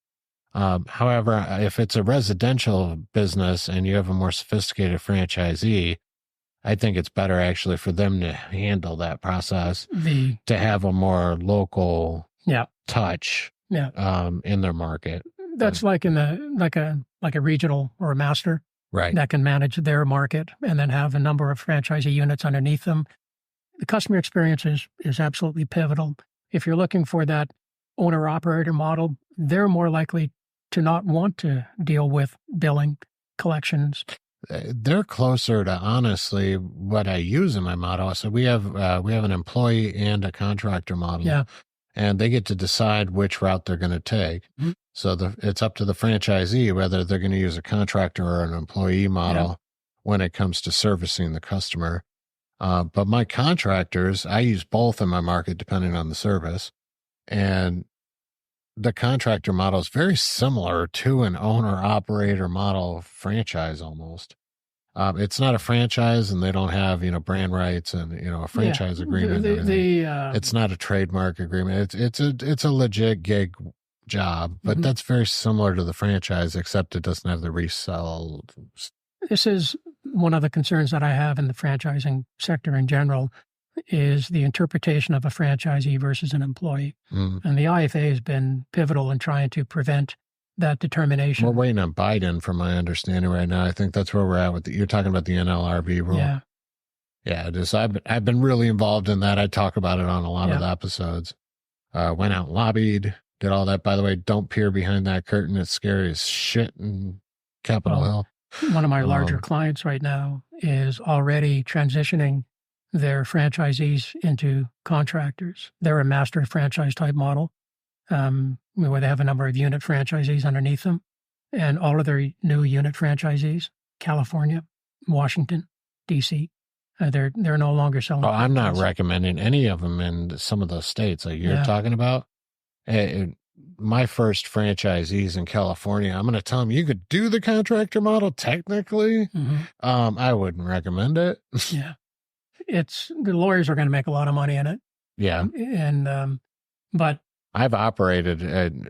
However, if it's a residential business and you have a more sophisticated franchisee, I think it's better actually for them to handle that process, to have a more local touch in their market. That's like like a regional or a master, right, that can manage their market and then have a number of franchisee units underneath them. The customer experience is absolutely pivotal. If you're looking for that owner-operator model, they're more likely to not want to deal with billing, collections. They're closer to, honestly, what I use in my model. So we have an employee and a contractor model, and they get to decide which route they're going to take. Mm-hmm. So it's up to the franchisee whether they're going to use a contractor or an employee model when it comes to servicing the customer. But my contractors, I use both in my market depending on the service. And the contractor model is very similar to an owner-operator model franchise almost. It's not a franchise, and they don't have, brand rights and, a franchise agreement. It's not a trademark agreement. It's a legit gig job, but that's very similar to the franchise, except it doesn't have the resell. This is one of the concerns that I have in the franchising sector in general. is the interpretation of a franchisee versus an employee. And the IFA has been pivotal in trying to prevent that determination. We're waiting on Biden, from my understanding right now. I think that's where we're at with you're talking about the NLRB rule. Yeah. Yeah, it is. I've been really involved in that. I talk about it on a lot of the episodes. Went out and lobbied, did all that. By the way, don't peer behind that curtain. It's scary as shit in Capitol Hill. One of my larger clients right now is already transitioning their franchisees into contractors. They're a master franchise type model, where they have a number of unit franchisees underneath them. And all of their new unit franchisees, California, Washington, D.C., they're no longer selling. Oh, I'm not recommending any of them in some of those states like you're talking about. My first franchisees in California, I'm going to tell them you could do the contractor model technically. I wouldn't recommend it. Yeah. The lawyers are going to make a lot of money in it. Yeah. And, but I've operated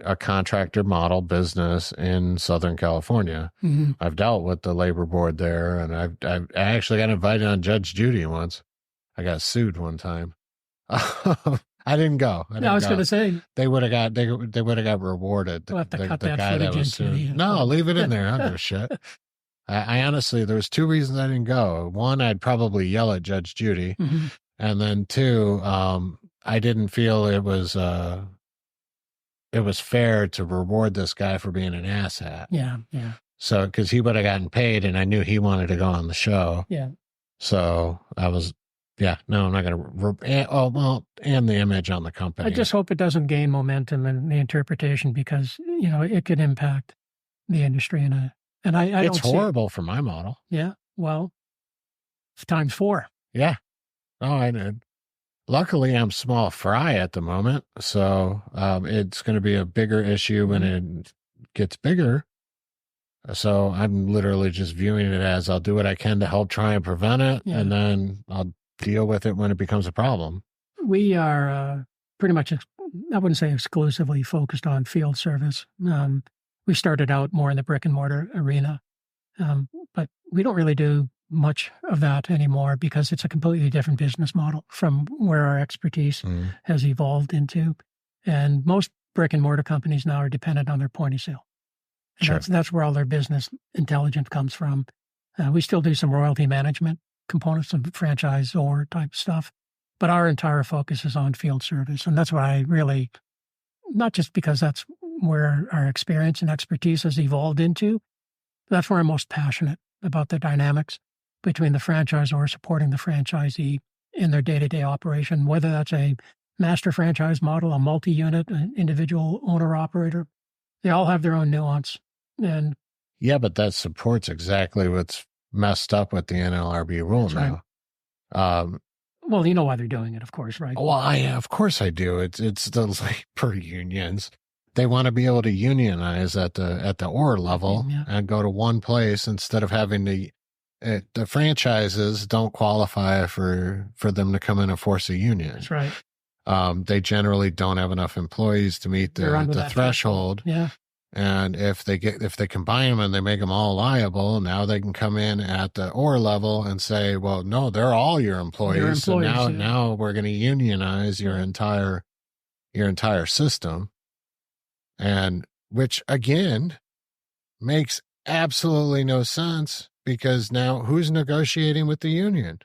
a contractor model business in Southern California. I've dealt with the labor board there, and I actually got invited on Judge Judy once. I got sued one time. I didn't go. I was going to say they would have got rewarded. We'll have to cut the that guy footage that was into sued. No, leave it in there. I don't give a shit. I honestly, there was two reasons I didn't go. One, I'd probably yell at Judge Judy, and then two, I didn't feel it was fair to reward this guy for being an asshat. Yeah, yeah. So, because he would have gotten paid, and I knew he wanted to go on the show. Yeah. So I was, no, I'm not going to. And the image on the company. I just hope it doesn't gain momentum in the interpretation because it could impact the industry and I it's don't horrible for my model. Yeah. Well, times 4. Yeah. Oh, I did. Luckily, I'm small fry at the moment, so it's going to be a bigger issue when it gets bigger. So I'm literally just viewing it as I'll do what I can to help try and prevent it, and then I'll deal with it when it becomes a problem. We are pretty much, I wouldn't say exclusively focused on field service. We started out more in the brick and mortar arena, but we don't really do much of that anymore because it's a completely different business model from where our expertise has evolved into. And most brick and mortar companies now are dependent on their point of sale. And that's where all their business intelligence comes from. We still do some royalty management components of franchisor type stuff, but our entire focus is on field service. And that's what I really, not just because that's where our experience and expertise has evolved into, that's where I'm most passionate about the dynamics between the franchisor supporting the franchisee in their day-to-day operation, whether that's a master franchise model, a multi-unit, an individual owner-operator. They all have their own nuance. And yeah, but that supports exactly what's messed up with the NLRB rule now. Right. Well, you know why they're doing it, of course, right? Well, of course I do. It's the labor unions. They want to be able to unionize at the OR level and go to one place instead of having to. The franchises don't qualify for them to come in and force a union. That's right. They generally don't have enough employees to meet the threshold. Yeah. And if they combine them and they make them all liable, now they can come in at the OR level and say, well, no, they're all your employees. So now we're going to unionize your entire system. And which again makes absolutely no sense because now who's negotiating with the union?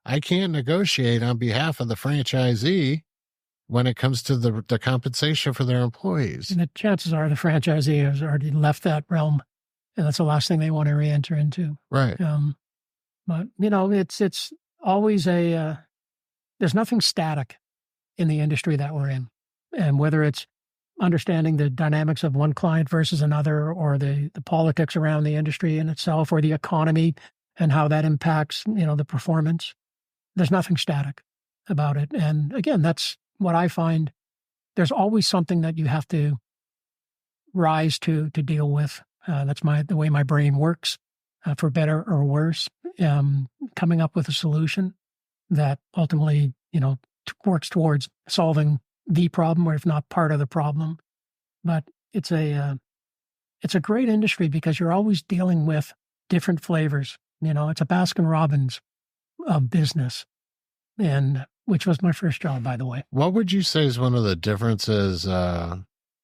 I can't negotiate on behalf of the franchisee when it comes to the compensation for their employees. And the chances are the franchisee has already left that realm, and that's the last thing they want to re-enter into. Right. But, it's always there's nothing static in the industry that we're in. And whether it's understanding the dynamics of one client versus another, or the politics around the industry in itself, or the economy and how that impacts, the performance, there's nothing static about it. And again, that's what I find. There's always something that you have to rise to deal with. That's the way my brain works, for better or worse, coming up with a solution that ultimately, works towards solving the problem, or if not part of the problem. But it's a great industry because you're always dealing with different flavors. It's a Baskin Robbins of business. And which was my first job, by the way. What would you say is one of the differences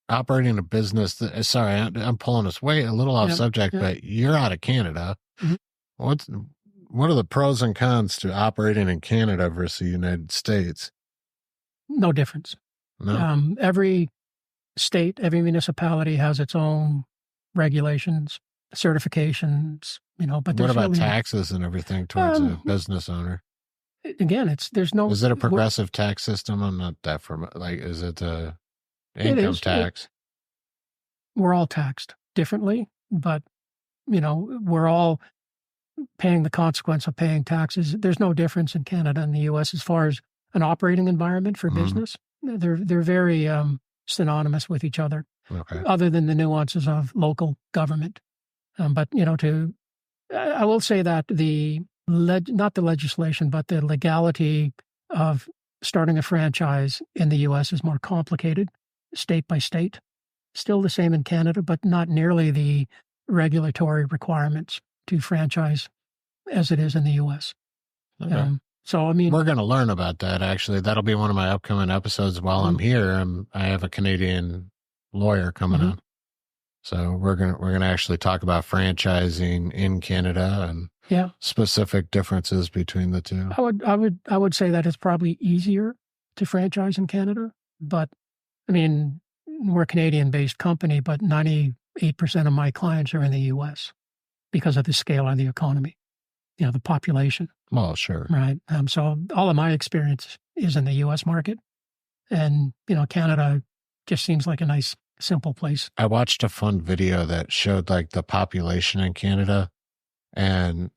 operating a business? Sorry, I'm pulling us way a little off subject, but you're out of Canada. Mm-hmm. What are the pros and cons to operating in Canada versus the United States? No difference. No? Every state, every municipality has its own regulations, certifications, but what about taxes and everything towards a business owner? Again, there's no. Is it a progressive tax system? I'm not that is it a income tax? We're all taxed differently, but we're all paying the consequence of paying taxes. There's no difference in Canada and the U.S. as far as an operating environment for business. They're very synonymous with each other, other than the nuances of local government. But I will say that not the legislation, but the legality of starting a franchise in the U.S. is more complicated, state by state. Still the same in Canada, but not nearly the regulatory requirements to franchise as it is in the U.S. Okay. So, I mean, we're going to learn about that. Actually, that'll be one of my upcoming episodes. While I'm here, I have a Canadian lawyer coming on, so we're gonna actually talk about franchising in Canada and specific differences between the two. I would say that it's probably easier to franchise in Canada, but I mean, we're a Canadian-based company, but 98% of my clients are in the U.S. because of the scale of the economy, the population. Well, sure. Right. So all of my experience is in the U.S. market, and, Canada just seems like a nice, simple place. I watched a fun video that showed like the population in Canada, and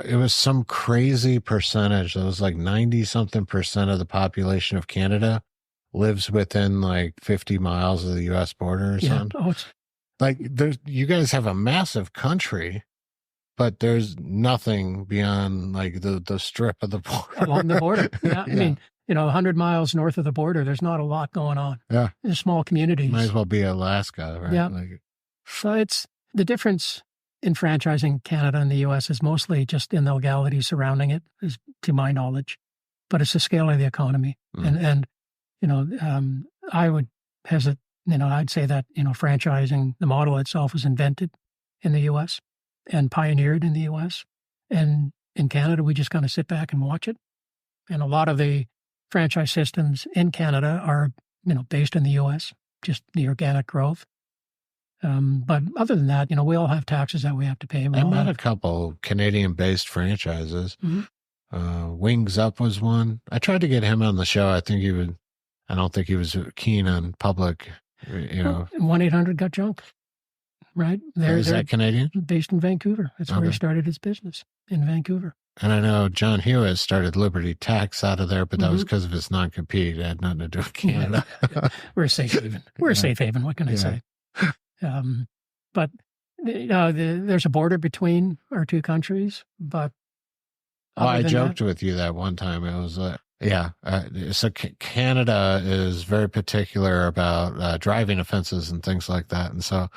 it was some crazy percentage. It was like 90-something% of the population of Canada lives within like 50 miles of the U.S. border or something. Oh, like you guys have a massive country, but there's nothing beyond like the strip of the border. Along the border. Yeah. I mean, 100 miles north of the border, there's not a lot going on. Yeah. There's small communities. Might as well be Alaska, right? Yeah. So it's the difference in franchising Canada and the U.S. is mostly just in the legality surrounding it, is to my knowledge, but it's the scale of the economy. And I would hesitate, I'd say that, franchising, the model itself was invented in the U.S. and pioneered in the U.S. And in Canada, we just kind of sit back and watch it. And a lot of the franchise systems in Canada are, based in the U.S., just the organic growth. But other than that, we all have taxes that we have to pay. I met a couple Canadian-based franchises. Wings Up was one. I tried to get him on the show. I don't think he was keen on public, 1-800-GOT-JUNK. Right? Is that Canadian? Based in Vancouver. That's where he started his business, in Vancouver. And I know John Hewitt started Liberty Tax out of there, but that was because of his non-compete. It had nothing to do with Canada. We're a safe haven. We're a safe haven. What can I say? But there's a border between our two countries. But I joked with you that one time. It was so Canada is very particular about driving offenses and things like that, and so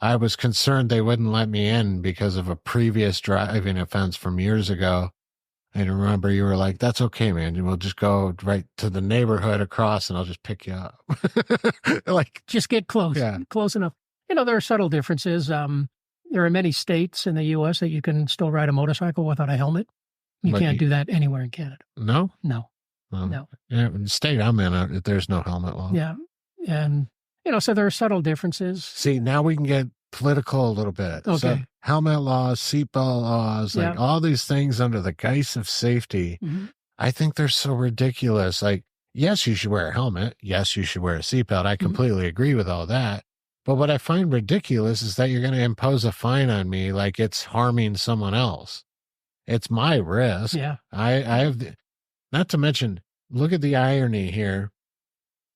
I was concerned they wouldn't let me in because of a previous driving offense from years ago. And I remember you were like, "That's okay, man. We'll just go right to the neighborhood across, and I'll just pick you up." Like, just get close, close enough. There are subtle differences. There are many states in the U.S. that you can still ride a motorcycle without a helmet. You can't do that anywhere in Canada. No? No. Yeah, in the state I'm in, there's no helmet law. Yeah. And, so there are subtle differences. See, now we can get political a little bit. Okay. So helmet laws, seatbelt laws, like all these things under the guise of safety, I think they're so ridiculous. Like, yes, you should wear a helmet. Yes, you should wear a seatbelt. I completely agree with all that. But what I find ridiculous is that you're going to impose a fine on me like it's harming someone else. It's my risk. Yeah. I have, not to mention, look at the irony here.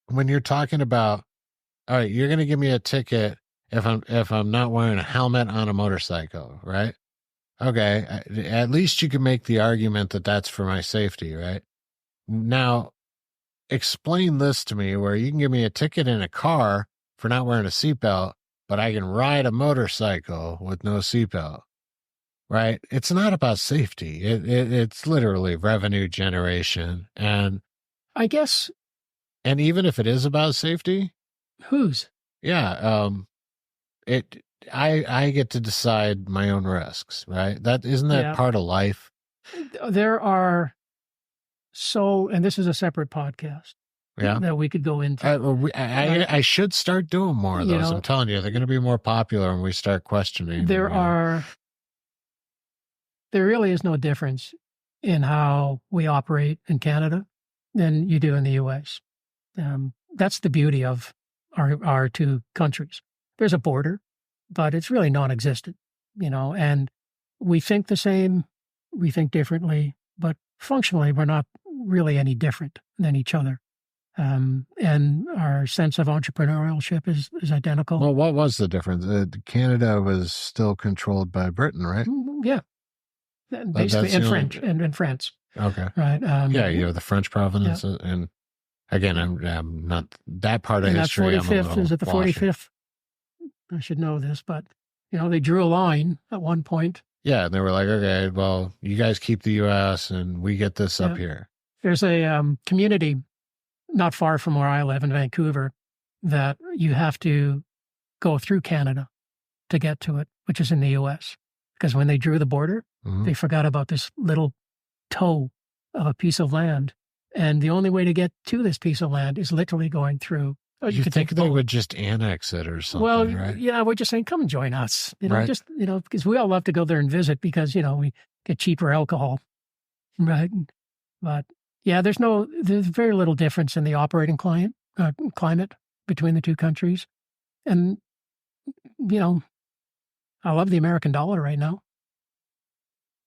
When you're talking about, all right, you're going to give me a ticket if I'm not wearing a helmet on a motorcycle, right? Okay, at least you can make the argument that that's for my safety, right? Now, explain this to me where you can give me a ticket in a car for not wearing a seatbelt, but I can ride a motorcycle with no seatbelt, right? It's not about safety. It's literally revenue generation. And I guess And even if it is about safety, whose? yeah, I get to decide my own risks, right? Isn't that Yeah. part of life? There are and this is a separate podcast Yeah. that we could go into. I should start doing more of You those. know, I'm telling you, they're going to be more popular when we start questioning. there really is no difference in how we operate in Canada than you do in the U.S. That's the beauty of our two countries. There's a border, but it's really non-existent, and we think the same, we think differently, but functionally we're not really any different than each other. And our sense of entrepreneurship is identical. Well, what was the difference? Canada was still controlled by Britain, right? Yeah. Basically in France. Okay. Right. Yeah, you have the French province, and again, I'm not that part of and history. That 45th, is it the 45th? I should know this, but they drew a line at one point. Yeah, and they were like, okay, well, you guys keep the U.S. and we get this up here. There's a community not far from where I live in Vancouver that you have to go through Canada to get to it, which is in the U.S. Because when they drew the border, they forgot about this little toe of a piece of land. And the only way to get to this piece of land is literally going through. You could think they would just annex it or something, well, right? Yeah, we're just saying, come and join us. Right. Just, because we all love to go there and visit because, we get cheaper alcohol. Right. But yeah, there's very little difference in the operating climate between the two countries. And, I love the American dollar right now.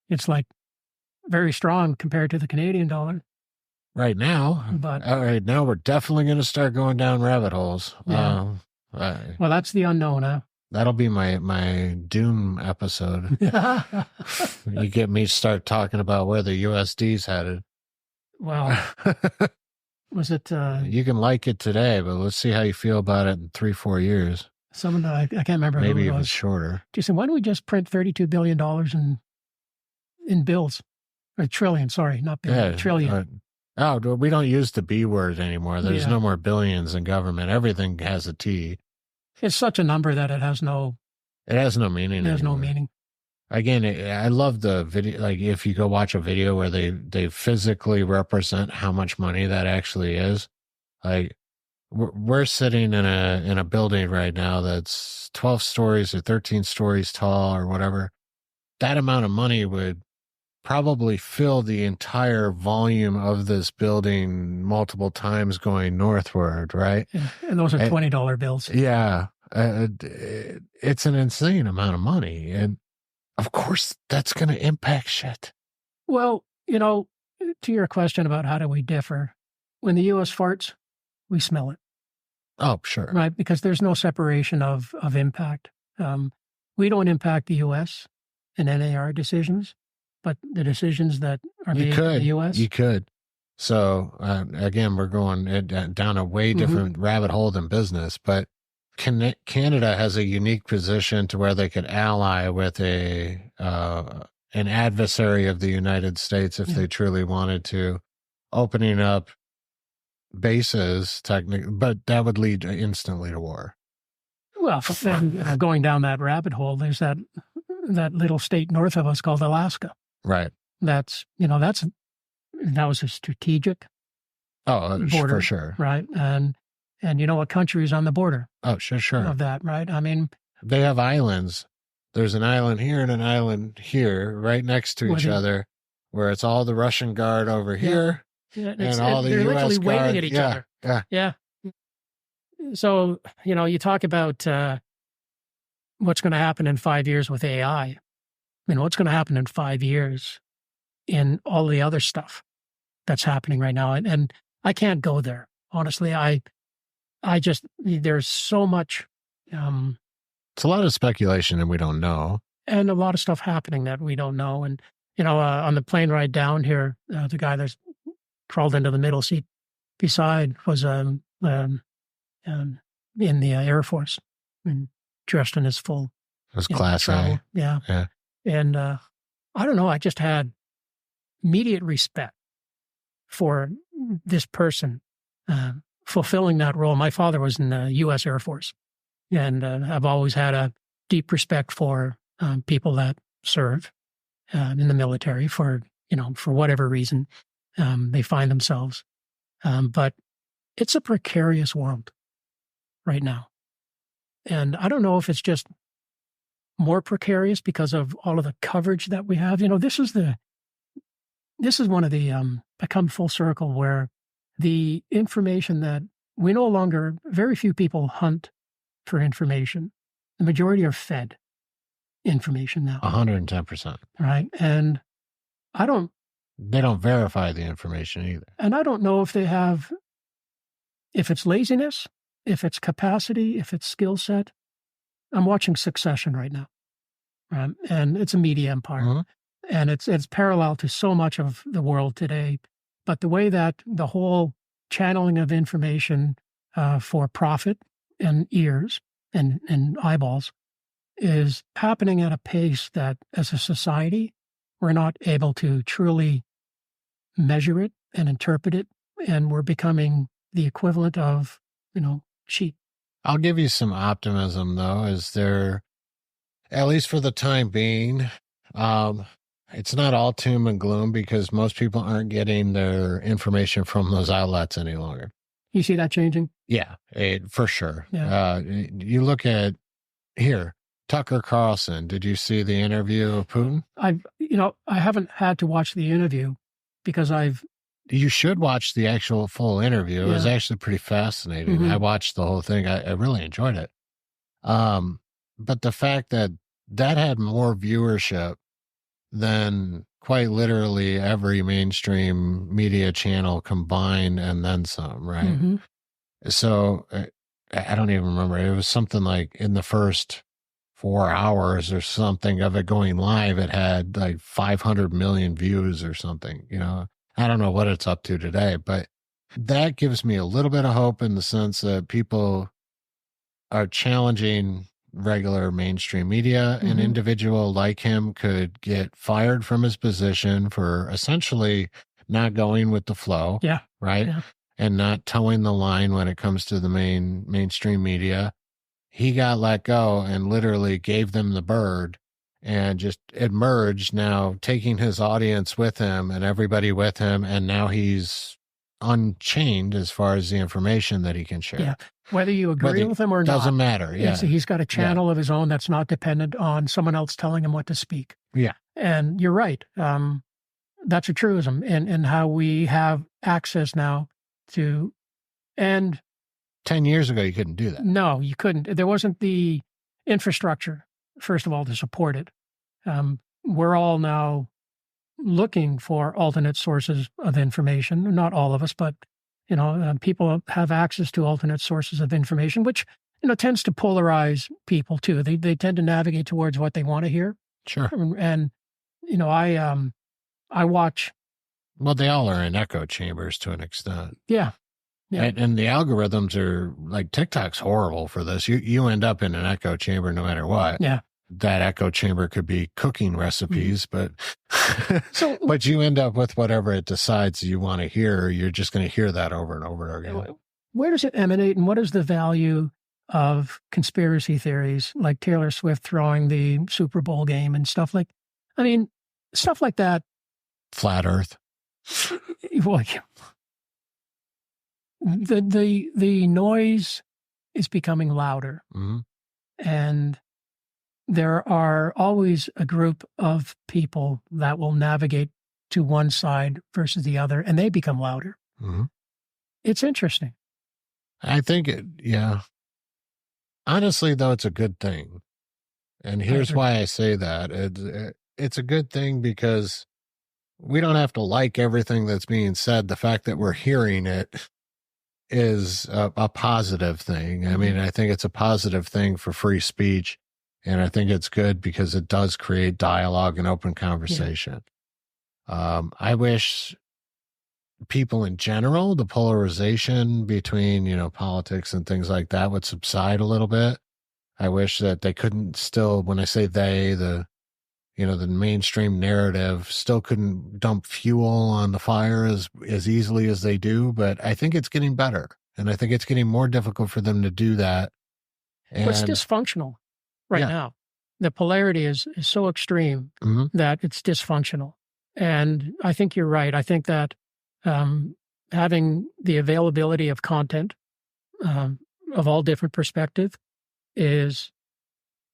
It's like very strong compared to the Canadian dollar. Right now. But all right, now we're definitely going to start going down rabbit holes. Yeah. Well, that's the unknown, huh? That'll be my doom episode. You get me start talking about where the USD's headed. Well, was it? You can like it today, but let's see how you feel about it in 3-4 years. Someone I can't remember. Maybe who it even was. shorter. Jason, why don't we just print $32 billion in bills? Or trillion, sorry, not billion, trillion. We don't use the B word anymore. There's no more billions in government. Everything has a T. It's such a number that it has no meaning. It has no meaning. Again, I love the video. Like if you go watch a video where they physically represent how much money that actually is. Like we're sitting in a building right now that's 12 stories or 13 stories tall or whatever. That amount of money would probably fill the entire volume of this building multiple times going northward, right? Yeah. And those are $20 bills. Yeah. It's an insane amount of money. And of course, that's going to impact shit. Well, to your question about how do we differ, when the U.S. farts, we smell it. Oh, sure. Right, because there's no separation of impact. We don't impact the U.S. in NAR decisions, but the decisions that are made in the U.S. You could. So, again, we're going down a way different rabbit hole than business, but Canada has a unique position to where they could ally with an adversary of the United States if they truly wanted to, opening up bases, but that would lead instantly to war. Well, then, going down that rabbit hole, there's that little state north of us called Alaska. Right. That was a strategic border, for sure. Right. And what country is on the border? Oh, sure. Of that, right? I mean, they have islands. There's an island here and an island here right next to each other where it's all the Russian Guard over here. Yeah, and all the they're U.S. literally Guard. waving at each other. Yeah. So, you talk about what's going to happen in 5 years with AI. I mean, what's going to happen in 5 years in all the other stuff that's happening right now? And I can't go there. Honestly, there's so much. It's a lot of speculation and we don't know. And a lot of stuff happening that we don't know. And, on the plane ride down here, the guy that's crawled into the middle seat beside was in the Air Force and dressed in his full. It was Class A. Yeah. And I don't know, I just had immediate respect for this person fulfilling that role. My father was in the U.S. Air Force, and I've always had a deep respect for people that serve in the military for whatever reason they find themselves. But it's a precarious world right now. And I don't know if it's just more precarious because of all of the coverage that we have. This is one of the, I come full circle where the information that we no longer, very few people hunt for information. The majority are fed information now. 110%. Right. And they don't verify the information either. And I don't know if it's laziness, if it's capacity, if it's skill set. I'm watching Succession right now. And it's a media empire. Mm-hmm. And it's parallel to so much of the world today. But the way that the whole channeling of information for profit and ears and eyeballs is happening at a pace that as a society, we're not able to truly measure it and interpret it. And we're becoming the equivalent of, sheep. I'll give you some optimism, though. Is there, at least for the time being, it's not all doom and gloom because most people aren't getting their information from those outlets any longer. You see that changing? Yeah, for sure. Yeah. You look at here, Tucker Carlson. Did you see the interview of Putin? I haven't had to watch the interview because you should watch the actual full interview. It was actually pretty fascinating. Mm-hmm. I watched the whole thing. I really enjoyed it. But the fact that had more viewership than quite literally every mainstream media channel combined and then some, right? Mm-hmm. So I don't even remember. It was something like in the first 4 hours or something of it going live, it had like 500 million views or something, I don't know what it's up to today, but that gives me a little bit of hope in the sense that people are challenging regular mainstream media. Mm-hmm. An individual like him could get fired from his position for essentially not going with the flow. Yeah. Right. Yeah. And not towing the line when it comes to the mainstream media. He got let go and literally gave them the bird and just emerged now, taking his audience with him and everybody with him. And now he's unchained as far as the information that he can share. Yeah. Whether you agree with him or not. Doesn't matter. Yeah. He's got a channel of his own that's not dependent on someone else telling him what to speak. Yeah. And you're right. That's a truism in how we have access now to, and 10 years ago, you couldn't do that. No, you couldn't. There wasn't the infrastructure, first of all, to support it. We're all now looking for alternate sources of information. Not all of us, but, people have access to alternate sources of information, which, tends to polarize people too. They tend to navigate towards what they want to hear. Sure. And, I watch. Well, they all are in echo chambers to an extent. Yeah. Yeah. And the algorithms are like TikTok's horrible for this. You end up in an echo chamber no matter what. Yeah. That echo chamber could be cooking recipes, but So, but you end up with whatever it decides you want to hear. You're just going to hear that over and over again. Where does it emanate, and what is the value of conspiracy theories like Taylor Swift throwing the Super Bowl game and stuff like? I mean, stuff like that. Flat Earth. Well, the noise is becoming louder, Mm-hmm. and there are always a group of people that will navigate to one side versus the other, and they become louder. Mm-hmm. It's interesting. I think yeah. Honestly, though, it's a good thing. And here's why I say that. It's a good thing because we don't have to like everything that's being said. The fact that we're hearing it is a positive thing. I mean, I think it's a positive thing for free speech. And I think it's good because it does create dialogue and open conversation. Yeah. I wish people in general, the polarization between, politics and things like that would subside a little bit. I wish that they couldn't still, when I say they, the the mainstream narrative still couldn't dump fuel on the fire as easily as they do, but I think it's getting better. And I think it's getting more difficult for them to do that. Well, it's dysfunctional right now. The polarity is so extreme that it's dysfunctional. And I think you're right. I think that having the availability of content of all different perspectives is,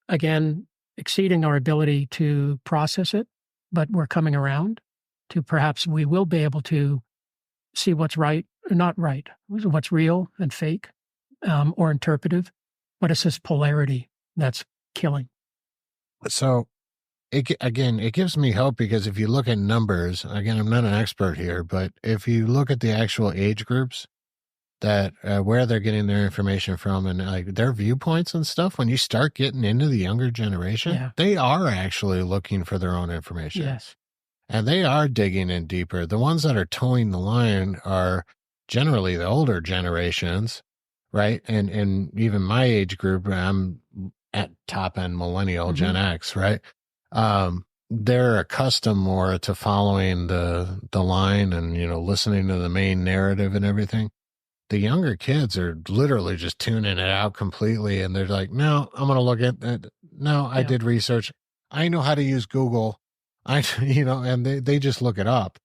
again, exceeding our ability to process it, but we're coming around to perhaps we will be able to see what's right or not right, what's real and fake or interpretive, but it's this polarity that's killing. So, it gives me hope because if you look at numbers, again, I'm not an expert here, but if you look at the actual age groups that where they're getting their information from and like their viewpoints and stuff, when you start getting into the younger generation, they are actually looking for their own information. Yes. And they are digging in deeper. The ones that are towing the line are generally the older generations, right? And even my age group, I'm at top end millennial, Gen X, right? They're accustomed more to following the line and, listening to the main narrative and everything. The younger kids are literally just tuning it out completely. And they're like, no, I'm going to look at it. No, I did research. I know how to use Google. And they just look it up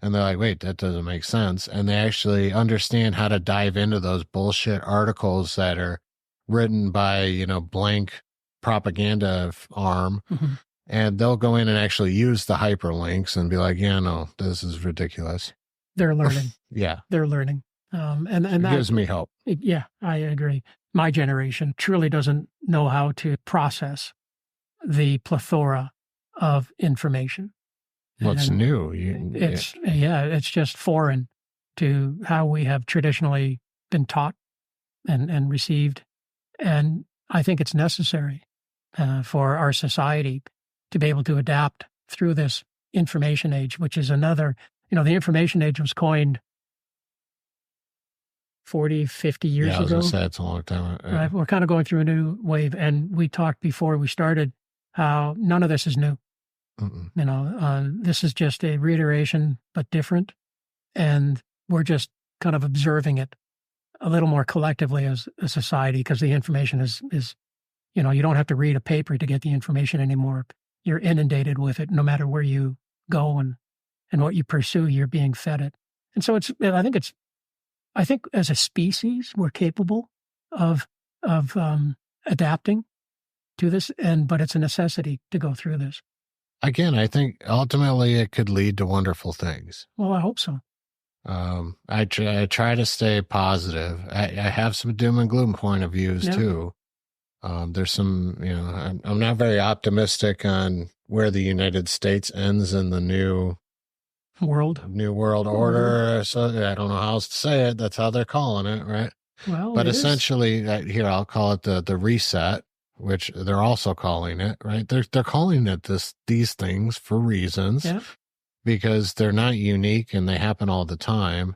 and they're like, wait, that doesn't make sense. And they actually understand how to dive into those bullshit articles that are written by, blank propaganda arm. And they'll go in and actually use the hyperlinks and be like, yeah, no, this is ridiculous. They're learning. They're learning. And that gives me hope. Yeah, I agree. My generation truly doesn't know how to process the plethora of information. What's new? It's just foreign to how we have traditionally been taught and received. And I think it's necessary for our society to be able to adapt through this information age, which is another, the information age was coined 40, 50 years ago. I was going to say it's a long time. Right? We're kind of going through a new wave. And we talked before we started how none of this is new. This is just a reiteration, but different. And we're just kind of observing it a little more collectively as a society because the information is you don't have to read a paper to get the information anymore. You're inundated with it no matter where you go and what you pursue, you're being fed it. And so I think as a species, we're capable of adapting to this, but it's a necessity to go through this. Again, I think ultimately it could lead to wonderful things. Well, I hope so. I try to stay positive. I have some doom and gloom point of views too. There's some, I'm not very optimistic on where the United States ends in the new world order. So I don't know how else to say it. That's how they're calling it, right? Well, but essentially, here I'll call it the reset, which they're also calling it, right? They're calling it these things for reasons, because they're not unique and they happen all the time.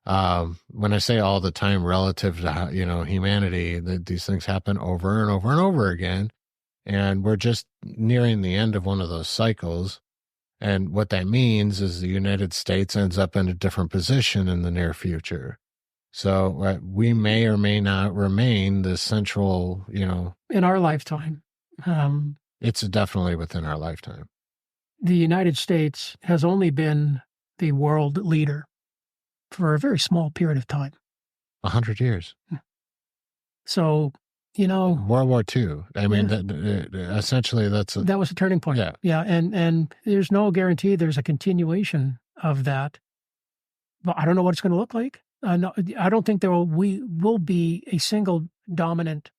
When I say all the time relative to humanity, these things happen over and over and over again, and we're just nearing the end of one of those cycles. And what that means is the United States ends up in a different position in the near future. So we may or may not remain the central, in our lifetime. It's definitely within our lifetime. The United States has only been the world leader for a very small period of time. 100 years. So, World War II. I mean, essentially that was a turning point. Yeah. And there's no guarantee there's a continuation of that. But I don't know what it's going to look like. I don't think we will be a single dominant.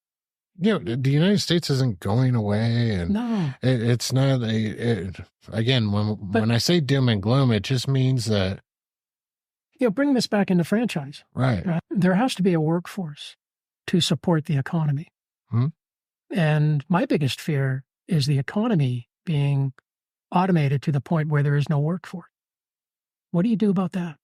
The United States isn't going away, and no, it's not. Again, when I say doom and gloom, it just means that bring this back into franchise. Right. There has to be a workforce to support the economy, and my biggest fear is the economy being automated to the point where there is no workforce. What do you do about that?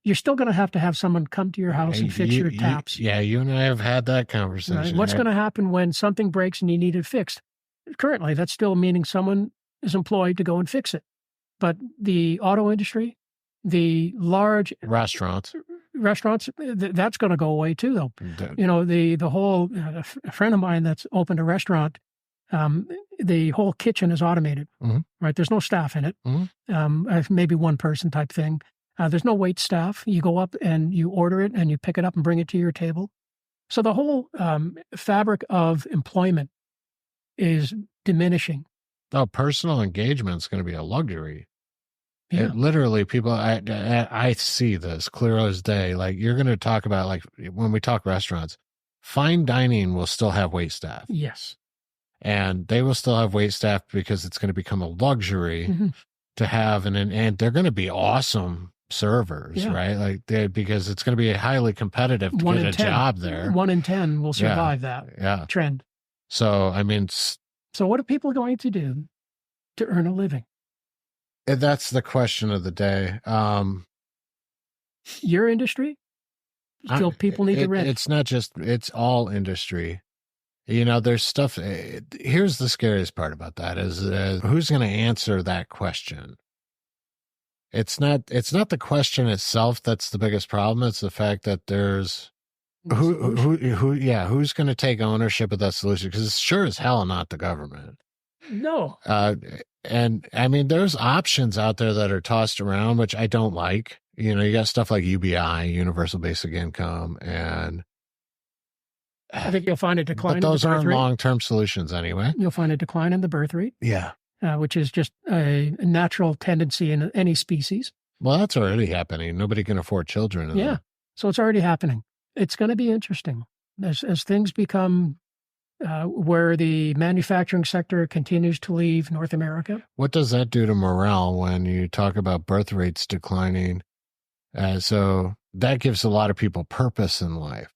You're still going to have someone come to your house and fix your taps. You and I have had that conversation. Right? What's going to happen when something breaks and you need it fixed? Currently, that's still meaning someone is employed to go and fix it. But the auto industry, the large Restaurants, that's going to go away too, though. The- You know, the whole, a friend of mine that's opened a restaurant, the whole kitchen is automated, Mhm. right? There's no staff in it. Mhm. Maybe one person type thing. There's no wait staff. You go up and you order it and you pick it up and bring it to your table. So the whole fabric of employment is diminishing. Oh, personal engagement is going to be a luxury. Yeah. It literally, people, I see this clear as day. Like, you're going to talk about, like, when we talk restaurants, fine dining will still have wait staff. Yes. And they will still have wait staff because it's going to become a luxury Mhm. to have. And they're going to be awesome servers, Yeah. right? Like, because it's going to be highly competitive to One get in a 10. job there. 1 in 10 will survive that Yeah. trend. So, I mean, So what are people going to do to earn a living? that's the question of the day. Your industry? Still people need to rent. It's not just, it's all industry. You know, there's stuff. Here's the scariest part about that is who's going to answer that question? It's not the question itself that's the biggest problem. It's the fact that there's who's going to take ownership of that solution? Because it's sure as hell not the government. No. And I mean, there's options out there that are tossed around, which I don't like. You know, you got stuff like UBI, Universal Basic Income, and I think you'll find a decline. But those in the birth aren't rate. long-term solutions anyway. You'll find a decline in the birth rate, Yeah. which is just a natural tendency in any species. Well, that's already happening. Nobody can afford children. Yeah. So it's already happening. It's going to be interesting as things become where the manufacturing sector continues to leave North America. What does that do to morale when you talk about birth rates declining? So that gives a lot of people purpose in life,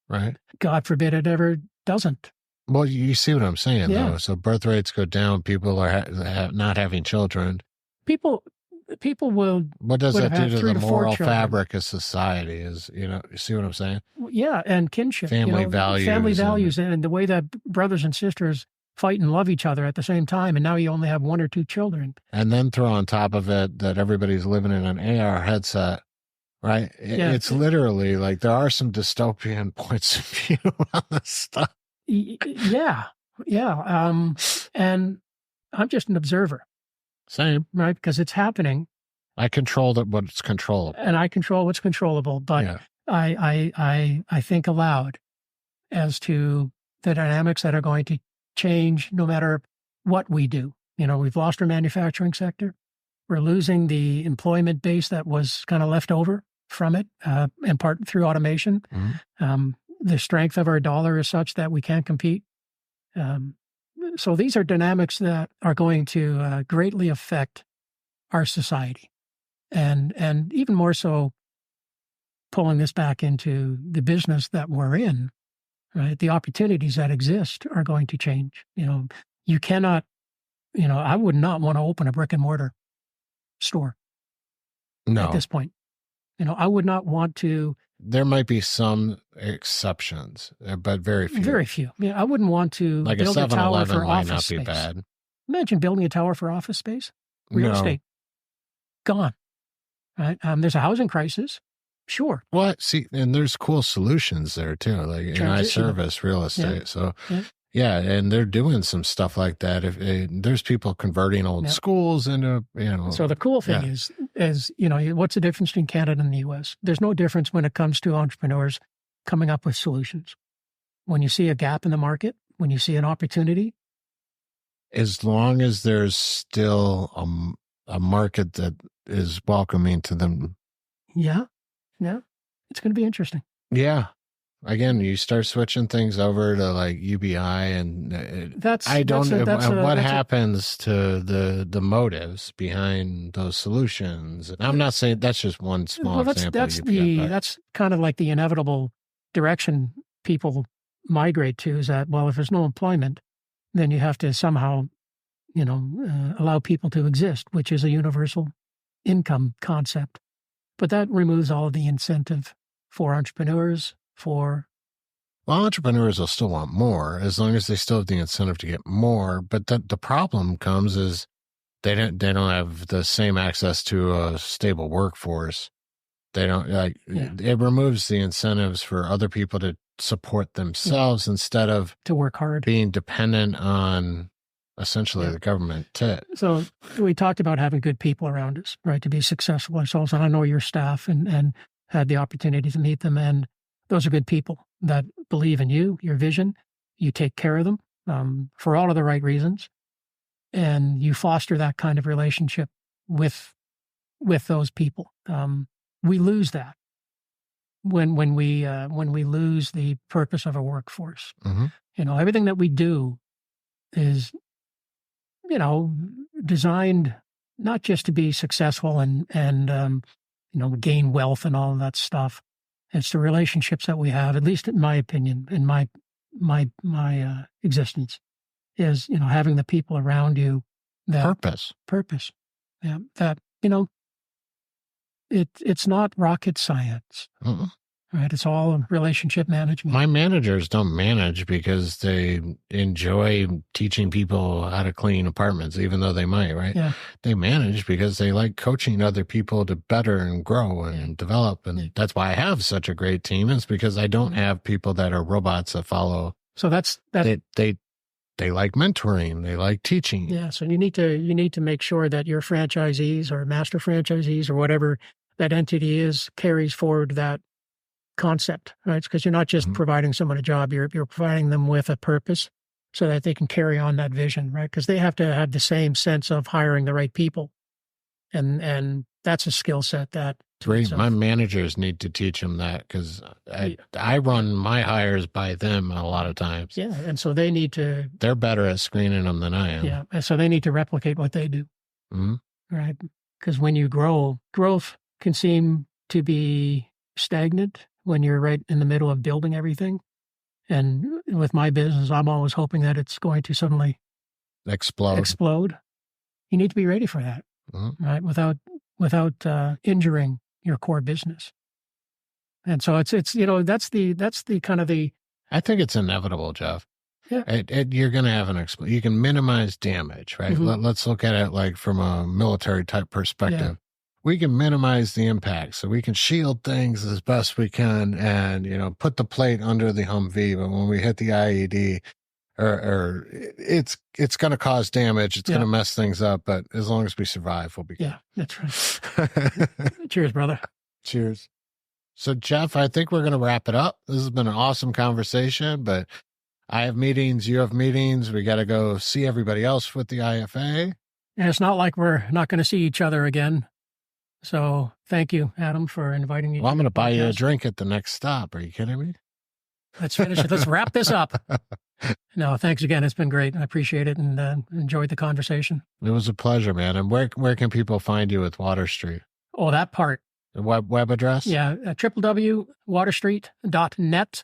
right? God forbid it ever doesn't. Well, you see what I'm saying, Yeah. though. So birth rates go down. People are not having children. People will, What does would that have do had to 3 the to 4 moral children. fabric of society? Is, you know, you see what I'm saying? yeah, and kinship. Family values Family and- values and the way that brothers and sisters fight and love each other at the same time. And now you only have 1 or 2 children. And then throw on top of it that everybody's living in an AR headset, right? Yeah. It's literally like there are some dystopian points of view on this stuff. Yeah. And I'm just an observer, Same. right? Because it's happening I control what's controllable. and I control what's controllable. But Yeah. I think aloud as to the dynamics that are going to change no matter what we do. You know, we've lost our manufacturing sector. We're losing the employment base that was kind of left over from it, in part through automation. Mhm. The strength of our dollar is such that we can't compete. So these are dynamics that are going to greatly affect our society. And even more so, pulling this back into the business that we're in, right? The opportunities that exist are going to change. You know, you cannot, I would not want to open a brick and mortar store No, at this point. I would not want to. there might be some exceptions, but very few. Very few. I wouldn't want to Like a build a tower 7-Eleven for might office not space. be bad. Imagine building a tower for office space. Real No. estate. Gone. Right? There's a housing crisis. Sure. What? See, and there's cool solutions there too. Like, and I Transitional. service real estate. So, Yeah. yeah, and they're doing some stuff like that. If there's people converting old Yeah. schools into, So the cool thing is, what's the difference between Canada and the U.S.? There's no difference when it comes to entrepreneurs coming up with solutions. When you see a gap in the market, when you see an opportunity, as long as there's still a market that is welcoming to them. yeah, it's going to be interesting. Yeah. Again, you start switching things over to like UBI and what happens to the motives behind those solutions. And I'm not saying that's just one small example. That's kind of like the inevitable direction people migrate to is that, well, if there's no employment, then you have to somehow, allow people to exist, which is a universal income concept. But that removes all of the incentive for entrepreneurs, well, entrepreneurs will still want more as long as they still have the incentive to get more. But the problem comes is they don't have the same access to a stable workforce. They don't it removes the incentives for other people to support themselves instead of to work hard, being dependent on essentially the government. So we talked about having good people around us, right, to be successful ourselves. And I know your staff and had the opportunity to meet them. And those are good people that believe in you, your vision. You take care of them for all of the right reasons. And you foster that kind of relationship with those people. We lose that when we lose the purpose of a workforce. Mm-hmm. Everything that we do is, designed not just to be successful and gain wealth and all of that stuff. It's the relationships that we have, at least in my opinion, in my existence, is, having the people around you. Purpose. Yeah. That, it's not rocket science, right? It's all relationship management. My managers don't manage because they enjoy teaching people how to clean apartments, even though they might, right? Yeah. They manage because they like coaching other people to better and grow and develop. And that's why I have such a great team. It's because I don't have people that are robots that follow. So that's They like mentoring. They like teaching. Yeah. So you need to make sure that your franchisees or master franchisees or whatever that entity is carries forward that concept, right? Because you're not just providing someone a job, you're providing them with a purpose so that they can carry on that vision, right? Because they have to have the same sense of hiring the right people. And that's a skill set that... Great. My managers need to teach them that because I run my hires by them a lot of times. Yeah, and so they need to... They're better at screening them than I am. Yeah, and so they need to replicate what they do, right? Because when you grow, growth can seem to be stagnant when you're right in the middle of building everything. And with my business, I'm always hoping that it's going to suddenly explode. You need to be ready for that, right? Without injuring your core business. And so it's that's the kind of the... I think it's inevitable, Jeff. Yeah. You're going to have an explosion. You can minimize damage, right? Let's look at it like from a military type perspective. Yeah. We can minimize the impact, so we can shield things as best we can and, put the plate under the Humvee. But when we hit the IED, or it's going to cause damage. It's going to mess things up. But as long as we survive, we'll be good. Yeah, that's right. Cheers, brother. Cheers. So, Jeff, I think we're going to wrap it up. This has been an awesome conversation, but I have meetings. You have meetings. We got to go see everybody else with the IFA. And it's not like we're not going to see each other again. So thank you, Adam, for inviting me. Well, I'm going to buy you a drink at the next stop. Are you kidding me? Let's finish it. Let's wrap this up. No, thanks again. It's been great. I appreciate it and enjoyed the conversation. It was a pleasure, man. And where can people find you with Water Street? Oh, that part. The web address? Yeah, www.waterstreet.net.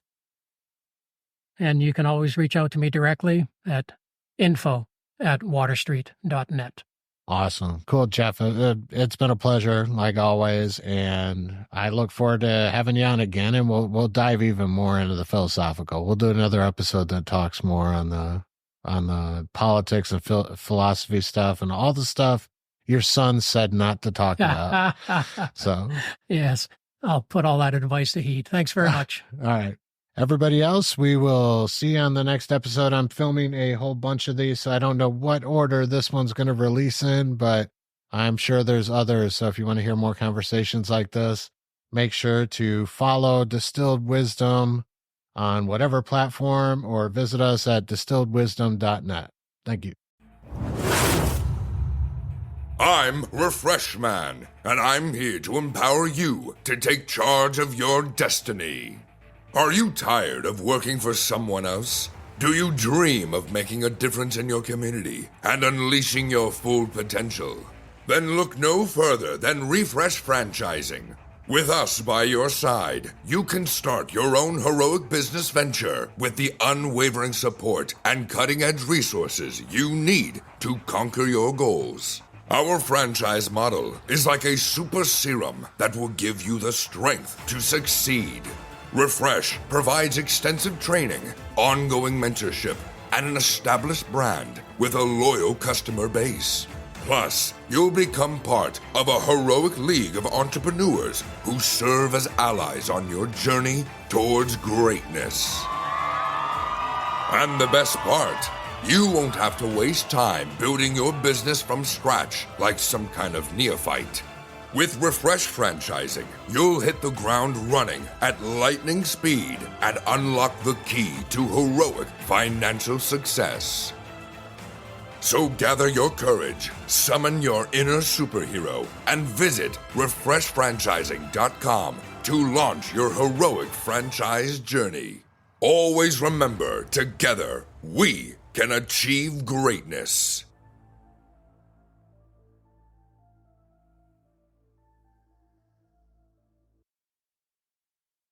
And you can always reach out to me directly at info@waterstreet.net. Awesome. Cool, Jeff. It's been a pleasure, like always, and I look forward to having you on again, and we'll dive even more into the philosophical. We'll do another episode that talks more on the politics and philosophy stuff and all the stuff your son said not to talk about. So yes, I'll put all that advice to heed. Thanks very much. All right. Everybody else, we will see you on the next episode. I'm filming a whole bunch of these, so I don't know what order this one's going to release in, but I'm sure there's others. So if you want to hear more conversations like this, make sure to follow Distilled Wisdom on whatever platform or visit us at distilledwisdom.net. Thank you. I'm Refresh Man, and I'm here to empower you to take charge of your destiny. Are you tired of working for someone else? Do you dream of making a difference in your community and unleashing your full potential? Then look no further than Refresh Franchising. With us by your side, you can start your own heroic business venture with the unwavering support and cutting-edge resources you need to conquer your goals. Our franchise model is like a super serum that will give you the strength to succeed. Refresh provides extensive training, ongoing mentorship, and an established brand with a loyal customer base. Plus, you'll become part of a heroic league of entrepreneurs who serve as allies on your journey towards greatness. And the best part, you won't have to waste time building your business from scratch like some kind of neophyte. With Refresh Franchising, you'll hit the ground running at lightning speed and unlock the key to heroic financial success. So gather your courage, summon your inner superhero, and visit refreshfranchising.com to launch your heroic franchise journey. Always remember, together, we can achieve greatness.